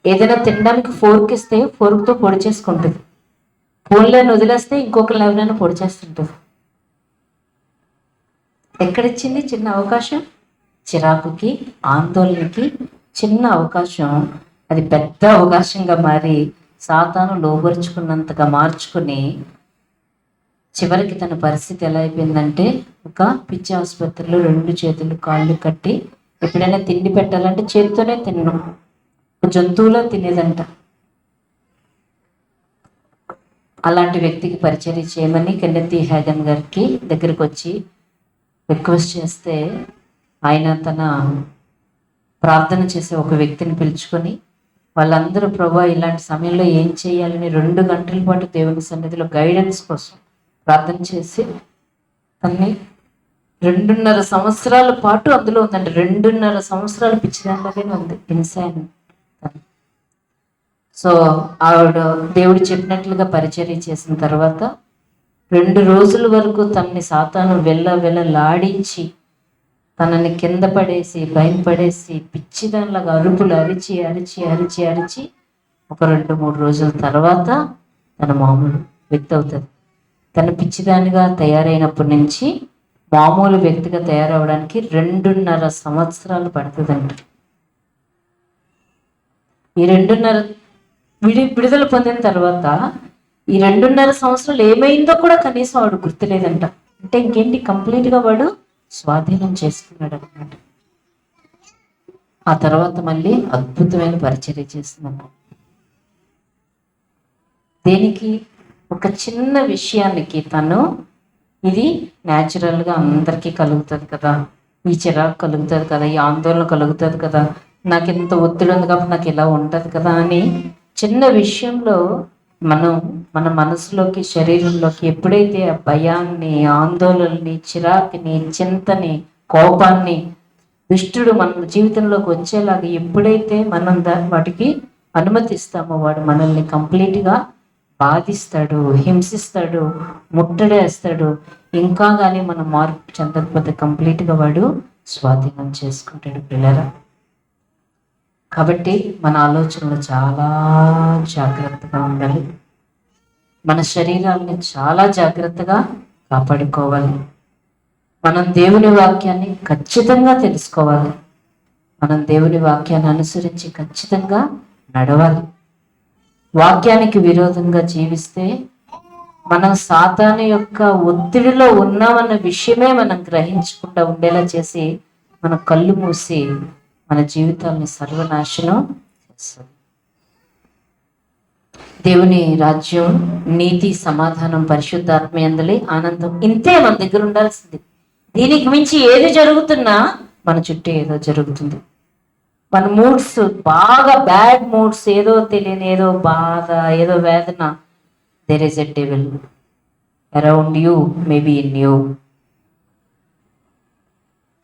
A: ఏదైనా తినడానికి ఫోర్క్ ఇస్తే ఫోర్క్తో పొడి చేసుకుంటుంది. ఫోన్లను వదిలేస్తే ఇంకొకరిని ఎవరైనా పొడి చేస్తుంటుంది. ఎక్కడిచ్చింది చిన్న అవకాశం? చిరాకుకి, ఆందోళనకి చిన్న అవకాశం అది పెద్ద అవకాశంగా మారి సాతాను లోపరుచుకున్నంతగా మార్చుకుని చివరికి తన పరిస్థితి ఎలా అయిపోయిందంటే ఒక పిచ్చి ఆసుపత్రిలో 2 చేతులు కాళ్ళు కట్టి ఎప్పుడైనా తిండి పెట్టాలంటే చేతితోనే తిన్నాం, జంతువులో తినేదంట. అలాంటి వ్యక్తికి పరిచర్య చేయమని కెన్నెత్ హ్యాగన్ గారికి దగ్గరికి వచ్చి రిక్వెస్ట్ చేస్తే ఆయన తన ప్రార్థన చేసే ఒక వ్యక్తిని పిలుచుకొని వాళ్ళందరూ ప్రభా ఇలాంటి సమయంలో ఏం చేయాలని 2 గంటల పాటు దేవుని సన్నిధిలో గైడెన్స్ కోసం ప్రార్థన చేసి తన్ని 2.5 సంవత్సరాల పాటు అందులో ఉందండి. 2.5 సంవత్సరాలు పిచ్చిదానిలాగానే ఉంది, ఇన్సాన్. సో ఆవిడ దేవుడు చెప్పినట్లుగా పరిచర్య చేసిన తర్వాత 2 రోజుల వరకు తనని సాతాను వెళ్ళలాడించి తనని కింద పడేసి భయం పడేసి పిచ్చిదానిలాగా అరుపులు అరిచి అరిచి అరిచి అరిచి ఒక 2-3 రోజుల తర్వాత తన మామూలు వ్యక్తి అవుతుంది. తన పిచ్చిదానిగా తయారైనప్పటి నుంచి మామూలు వ్యక్తిగా తయారవడానికి 2.5 సంవత్సరాలు పడుతుందంట. ఈ 2.5 విడుదల పొందిన తర్వాత ఈ 2.5 సంవత్సరాలు ఏమైందో కూడా కనీసం వాడు గుర్తులేదంట. అంటే ఇంకేంటి, కంప్లీట్గా వాడు స్వాధీనం చేసుకున్నాడు అనమాట. ఆ తర్వాత మళ్ళీ అద్భుతమైన పరిచర్య చేస్తున్నాడు. దేనికి? ఒక చిన్న విషయానికి తను ఇది న్యాచురల్గా అందరికీ కలుగుతుంది కదా, ఈ చిరాకు కలుగుతుంది కదా, ఈ ఆందోళన కలుగుతుంది కదా, నాకు ఇంత ఒత్తిడి ఉంది కాబట్టి నాకు ఇలా ఉంటుంది కదా అని చిన్న విషయంలో మన మనసులోకి శరీరంలోకి ఎప్పుడైతే ఆ భయాన్ని, ఆందోళనని, చిరాకుని, చింతని, కోపాన్ని దుష్టుడు మన జీవితంలోకి వచ్చేలాగా ఎప్పుడైతే మనం వాటికి అనుమతిస్తామో వాడు మనల్ని కంప్లీట్గా బాధిస్తాడు, హింసిస్తాడు, ముట్టడేస్తాడు. ఇంకా కానీ మనం మార్పు చెందకపోతే కంప్లీట్గా వాడు స్వాధీనం చేసుకుంటాడు పిల్లరా. కాబట్టి మన ఆలోచనలు చాలా జాగ్రత్తగా ఉండాలి. మన శరీరాన్ని చాలా జాగ్రత్తగా కాపాడుకోవాలి. మనం దేవుని వాక్యాన్ని ఖచ్చితంగా తెలుసుకోవాలి. మనం దేవుని వాక్యాన్ని అనుసరించి ఖచ్చితంగా నడవాలి. వాక్యానికి విరోధంగా జీవిస్తే మనం సాతాను యొక్క ఒత్తిడిలో ఉన్నామన్న విషయమే మనం గ్రహించకుండా ఉండేలా చేసి మన కళ్ళు మూసి మన జీవితాన్ని సర్వనాశనం చేస్తుంది. దేవుని రాజ్యం, నీతి, సమాధానం, పరిశుద్ధాత్మ యందలి ఆనందం, ఇంతే మన దగ్గర ఉండాల్సింది. దీనికి మించి ఏది జరుగుతున్నా మన చుట్టూ ఏదో జరుగుతుంది. మన మూడ్స్ బాగా బ్యాడ్ మూడ్స్, ఏదో తెలియని ఏదో బాధ, ఏదో వేదన, there is a devil around you, maybe in you.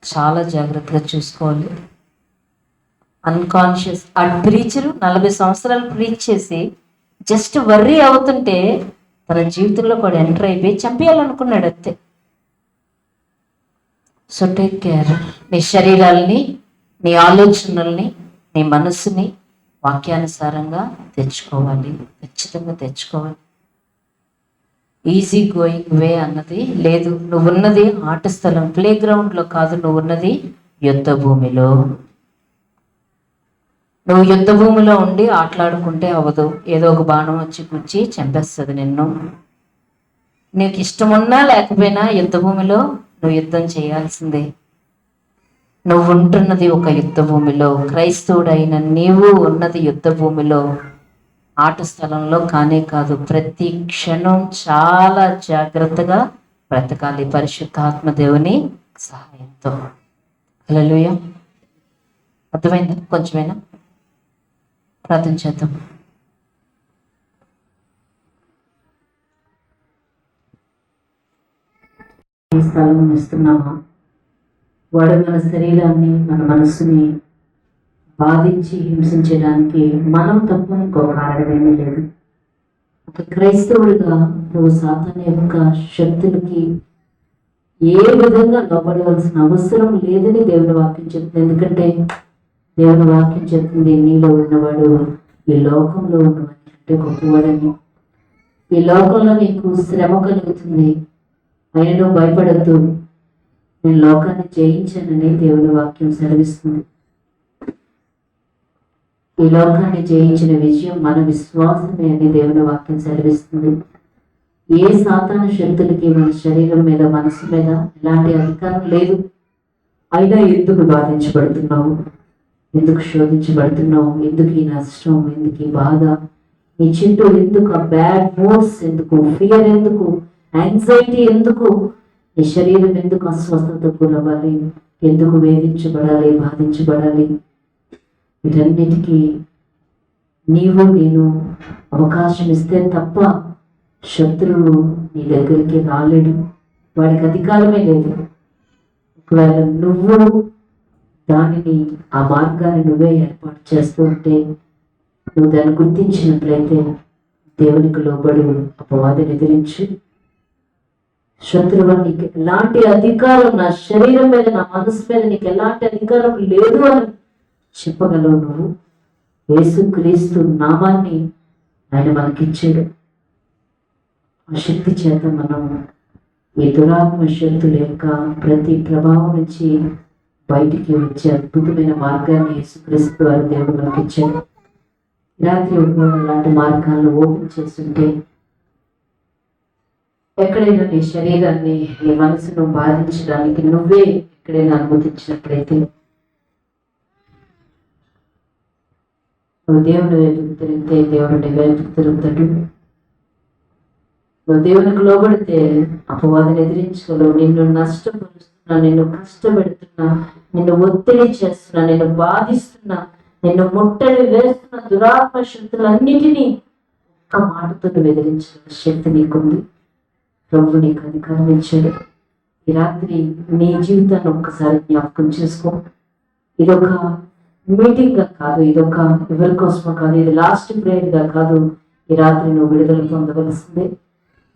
A: చాలా జాగ్రత్తగా చూసుకోవాలి. అన్కాన్షియస్ ఆ ప్రీచరు 40 సంవత్సరాలు ప్రీచ్ చేసి జస్ట్ వర్రీ అవుతుంటే తన జీవితంలో కూడా ఎంటర్ అయిపోయి చంపేయాలనుకున్నాడు అంతే. So take care. నీ శరీరాల్ని, నీ ఆలోచనల్ని, నీ మనసుని వాక్యానుసారంగా తెచ్చుకోవాలి. ఖచ్చితంగా తెచ్చుకోవాలి. ఈజీ గోయింగ్ వే అన్నది లేదు. నువ్వున్నది ఆట స్థలం, ప్లే గ్రౌండ్లో కాదు. నువ్వున్నది యుద్ధ భూమిలో. నువ్వు యుద్ధ భూమిలో ఉండి ఆటలాడుకుంటే అవ్వదు. ఏదో ఒక బాణం వచ్చి గుచ్చి చంపేస్తుంది నిన్ను. నీకు ఇష్టమున్నా లేకపోయినా యుద్ధ భూమిలో నువ్వు యుద్ధం చేయాల్సిందే. నువ్వు ఉంటున్నది ఒక యుద్ధ భూమిలో. క్రైస్తవుడైన నీవు ఉన్నది యుద్ధ భూమిలో, ఆట స్థలంలో కానే కాదు. ప్రతి క్షణం చాలా జాగ్రత్తగా బ్రతకాలి పరిశుద్ధాత్మ దేవుని సహాయంతో. హల్లెలూయా. అర్థమైందా? కొంచెమైనా ప్రార్థన చేద్దాం. ఈ స్థలం ఇస్తున్నామా? వాడు మన శరీరాన్ని, మన మనస్సుని బాధించి హింసించడానికి మనం తప్ప ఇంకో కారణమేమీ లేదు. ఒక క్రైస్తవుడిగా నువ్వు సాతాను యొక్క శక్తులకి ఏ విధంగా లోపడవలసిన అవసరం లేదని దేవుని వాక్యం చెప్తుంది. ఎందుకంటే దేవుని వాక్యం చెప్తుంది, నీలో ఉన్నవాడు ఈ లోకంలో ఉన్నవాడి కంటే గొప్పవాడని. ఈ లోకంలో నీకు శ్రమ కలుగుతుంది, అయినా నువ్వు భయపడద్దు, నేను లోకాన్ని జయించానని దేవుని వాక్యం సెలవిస్తుంది. ఈ లోకాన్ని జయించిన విజయం మన విశ్వాసమే అని దేవుని వాక్యం సెలవిస్తుంది. ఏ సాతాను శక్తులకి మన శరీరం మీద, మనసు మీద ఎలాంటి అధికారం లేదు. అయినా ఎందుకు బాధించబడుతున్నావు? ఎందుకు శోధించబడుతున్నావు? ఎందుకు ఈ నష్టం? ఎందుకు ఈ బాధ? నీ చుట్టూ ఎందుకు ఆ బ్యాడ్ మూడ్స్? ఎందుకు ఫియర్? ఎందుకు యాంగ్జైటీ? ఎందుకు నీ శరీరం ఎందుకు అస్వస్థత గురవ్వాలి? ఎందుకు వేధించబడాలి, బాధించబడాలి? వీటన్నిటికీ నీవు నేను అవకాశం ఇస్తే తప్ప శత్రువు నీ దగ్గరికి రాలేడు. వాడికి అధికారమే లేదు. ఒకవేళ నువ్వు దానిని, ఆ మార్గాన్ని నువ్వే ఏర్పాటు చేస్తూ ఉంటే, నువ్వు దాన్ని గుర్తించినట్లయితే దేవునికి లోబడు, అపవాదిని ఎదిరించి శత్రువు నీకు ఎలాంటి అధికారం, నా శరీరం మీద, నా మనసు మీద నీకు ఎలాంటి అధికారం లేదు అని చెప్పగలవు నువ్వు. యేసుక్రీస్తు నామాన్ని ఆయన మనకిచ్చాడు. ఆ శక్తి చేత మనం ఈ దురాత్మ శక్తుల యొక్క ప్రతి ప్రభావం నుంచి బయటికి వచ్చే అద్భుతమైన మార్గాన్ని యేసుక్రీస్తు వారి దేవుడు మనకిచ్చాడు. రాత్రి లాంటి మార్గాలను ఓపెన్ చేస్తుంటే ఎక్కడైనా నీ శరీరాన్ని, నీ మనసును బాధించడానికి నువ్వే ఎక్కడైనా అనుమతించినట్లయితే నువ్వు దేవుని వైపుకు తిరిగితే దేవుడు నీ వైపుకు తిరుగుతాడు. నువ్వు దేవునికి లోబడితే అపవాదిని ఎదిరించగలవు. నిన్ను నష్టపరుస్తున్నా, నిన్ను కష్టపెడుతున్నా, నిన్ను ఒత్తిడి చేస్తున్నా, నిన్ను బాధిస్తున్నా, నిన్ను ముట్టడి వేస్తున్న దురాత్మ శక్తులన్నిటినీ ఒక్క మాటతో ఎదిరించిన శక్తి నీకుంది. ప్రభు నీకు అధికారం ఇచ్చాడు. ఈ రాత్రి నీ జీవితాన్ని ఒక్కసారి జ్ఞాపకం చేసుకో. ఇదొక మీటింగ్ గా కాదు, ఇదొక ఎవరి కోసమో కాదు, ఇది లాస్ట్ ప్రేయర్ గా కాదు. ఈ రాత్రి నువ్వు విడుదల పొందవలసిందే.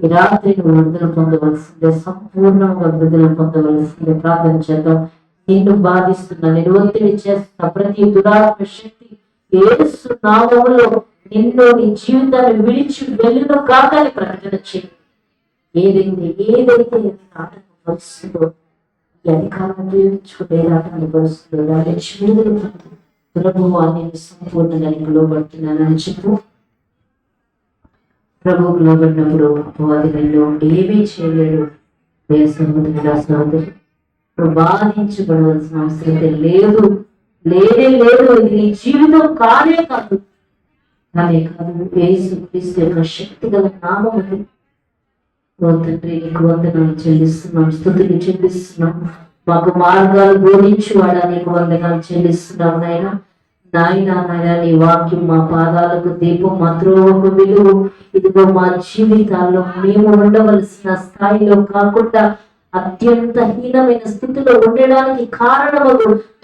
A: ఈ రాత్రి నువ్వు విడుదల పొందవలసిందే, సంపూర్ణంగా విడుదల పొందవలసిందే. ప్రార్థన చేద్దాం. నిన్ను బాధిస్తున్నా, నేను ఒత్తిడి చేస్తున్నా ప్రతి దురాత్మ శక్తి యేసు నామములో నిన్ను, నీ జీవితాన్ని విడిచి వెళ్ళును కాక అని ప్రకటన చేయి. ఏదైతే ఆటంకపరుస్తుందో, ఈ అధికారం ఉపయోగించుకునే ఆటంకపరుస్తుందో దాని విడుదల పొందు. ప్రభువా, నేను సంపూర్ణంగా నీకు లోబడుతున్నానని చెప్పు. ప్రభువుకు లోబడినప్పుడు అపవాది నిన్ను ఏమీ చేయలేడు. సహోదరి బాధించబడవలసిన అవసరం లేదు, లేదే లేదు. ఇది నీ జీవితం కానే కాదు. యేసుక్రీస్తు యొక్క శక్తి గల నామం అది. ఓ తండ్రి, నీకు వందనాలు చెల్లిస్తున్నాం, స్తుతులు చెల్లిస్తున్నాం. మాకు మార్గాలు బోధించువాడా నీకు వందనాలు చెల్లిస్తున్నాం. నాయన నీ వాక్యం మా పాదాలకు దీపం, మా త్రోవకు వెలుగు. ఇదిగో మా జీవితాల్లో మేము ఉండవలసిన స్థాయిలో కాకుండా అత్యంత హీనమైన స్థితిలో ఉండడానికి కారణము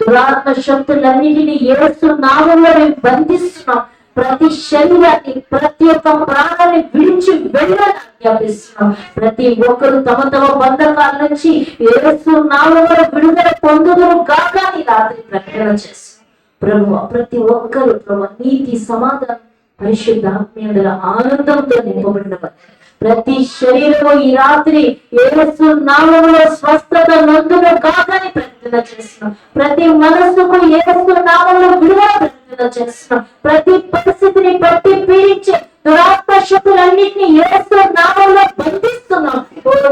A: దురాత్మ శక్తులన్నిటినీ యేసు నామములో మేము బంధిస్తున్నాం. ప్రతి శరీరాన్ని, ప్రతి ఒక్క ప్రాణాన్ని విడిచి వెళ్ళాలని ఆజ్ఞాపిస్తున్నాం. ప్రతి ఒక్కరు తమ తమ బంధకాల నుంచి యేసు నామములో విడుదల పొందుదురు గాక అని రాత్రి ప్రకటన చేస్తున్నాం. ప్రభు, ప్రతి ఒక్కరు ప్రభు నీతి, సమాధానం, పరిశుద్ధాత్మ ఆనందంతో నింపబడిన ప్రతి శరీరము ఈ రాత్రి యేసు నామములో స్వస్థత నొందును కాక అని ప్రకటన చేస్తున్నాం. ప్రతి మనస్సుకు యేసు నామములో విడుదల ప్రకటన చేస్తున్నాం. ప్రతి పరిస్థితిని బట్టి పీడించే దురాత్మ శక్తులన్నింటినీ యేసు నామములో బంధిస్తున్నాం.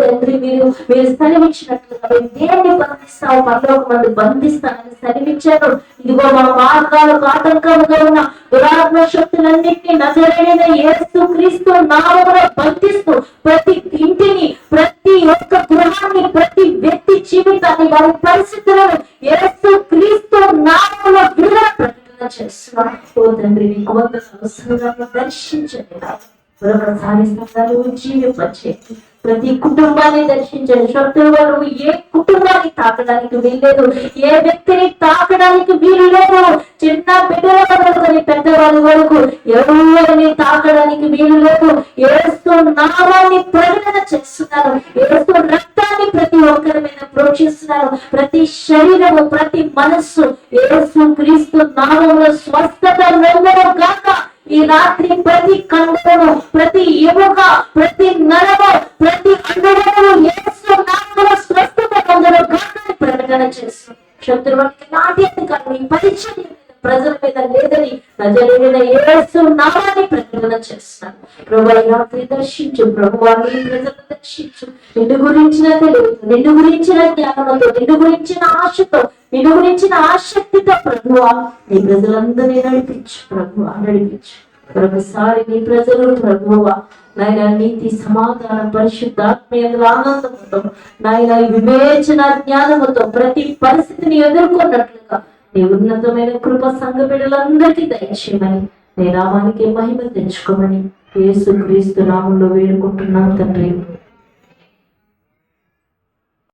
A: తండ్రి, మీరు సెలవిచ్చినట్లుగా మేము దేన్ని బంధిస్తాము, పరలోక మంది బంధిస్తానని సెలవిచ్చారు. ఇదిగో మా మార్గాలకు ఆటంకముగా ఉన్న దురాత్మ శక్తులన్నింటినీ నజరేయుడైన యేసుక్రీస్తు నామములో బంధిస్తూ ప్రతి ఇంటిని, ప్రతి ఒక్క గృహాన్ని, ప్రతి వ్యక్తి జీవితాన్ని, వారి పరిస్థితులను యేసుక్రీస్తు నామములో విడుదల ప్రకటన చేస్తున్నాం. ఓ తండ్రి, నీకు వందనాలు. దర్శించండి, మరొకసారి జీవింపచేయండి. ప్రతి కుటుంబాన్ని దర్శించండి. శత్రువు నువ్వు ఏ కుటుంబాన్ని తాకడానికి వీల్లేదు, ఏ వ్యక్తిని తాకడానికి వీలు లేదు. చిన్న బిడ్డల వరకు పెద్దవాళ్ళ వరకు ఎవరిని తాకడానికి వీలు లేదు. యేసు నామాన్ని ప్రకటన చేస్తున్నారు. యేసు రక్తాన్ని ప్రతి ఒక్కరి మీద ప్రోక్షిస్తున్నారు. ప్రతి శరీరము, ప్రతి మనస్సు యేసు క్రీస్తు నామములో స్వస్థత నొందును గాక. ఈ రాత్రి ప్రతి కండము, ప్రతి ఎముక, ప్రతి నరము, ప్రతి అండము యేసు నామములో స్వస్థత పొందును గాక అని ప్రకటన చేస్తూ శత్రువుకి నాటి అధికారం ఈ పరిచయం ప్రజల మీద లేదని నజరేయుడైన యేసు నామాన్ని ప్రకటన చేస్తాను. ప్రభువా, ఈ రాత్రి దర్శించు. ప్రభువా, నీ ప్రజలను దర్శించు. నిన్ను గురించిన తెలివి, నిన్ను గురించిన జ్ఞానంతో, నిన్ను గురించిన ఆశతో, నిన్ను గురించిన ఆసక్తితో ప్రభువా నీ ప్రజలందరినీ నడిపించు. ప్రభువా, నడిపించు. మరొకసారి నీ ప్రజలు ప్రభువా నాయన నీతి, సమాధానం, పరిశుద్ధాత్మ ఆనందంతో, నాయన వివేచన జ్ఞానముతో ప్రతి పరిస్థితిని ఎదుర్కొన్నట్లుగా నీ ఉన్నతమైన కృప సంఘ బిడ్డలందరికీ దయచేయమని, నీ నామానికి మహిమ తెచ్చుకోమని యేసుక్రీస్తు నామములో వేడుకుంటున్నాం తండ్రి.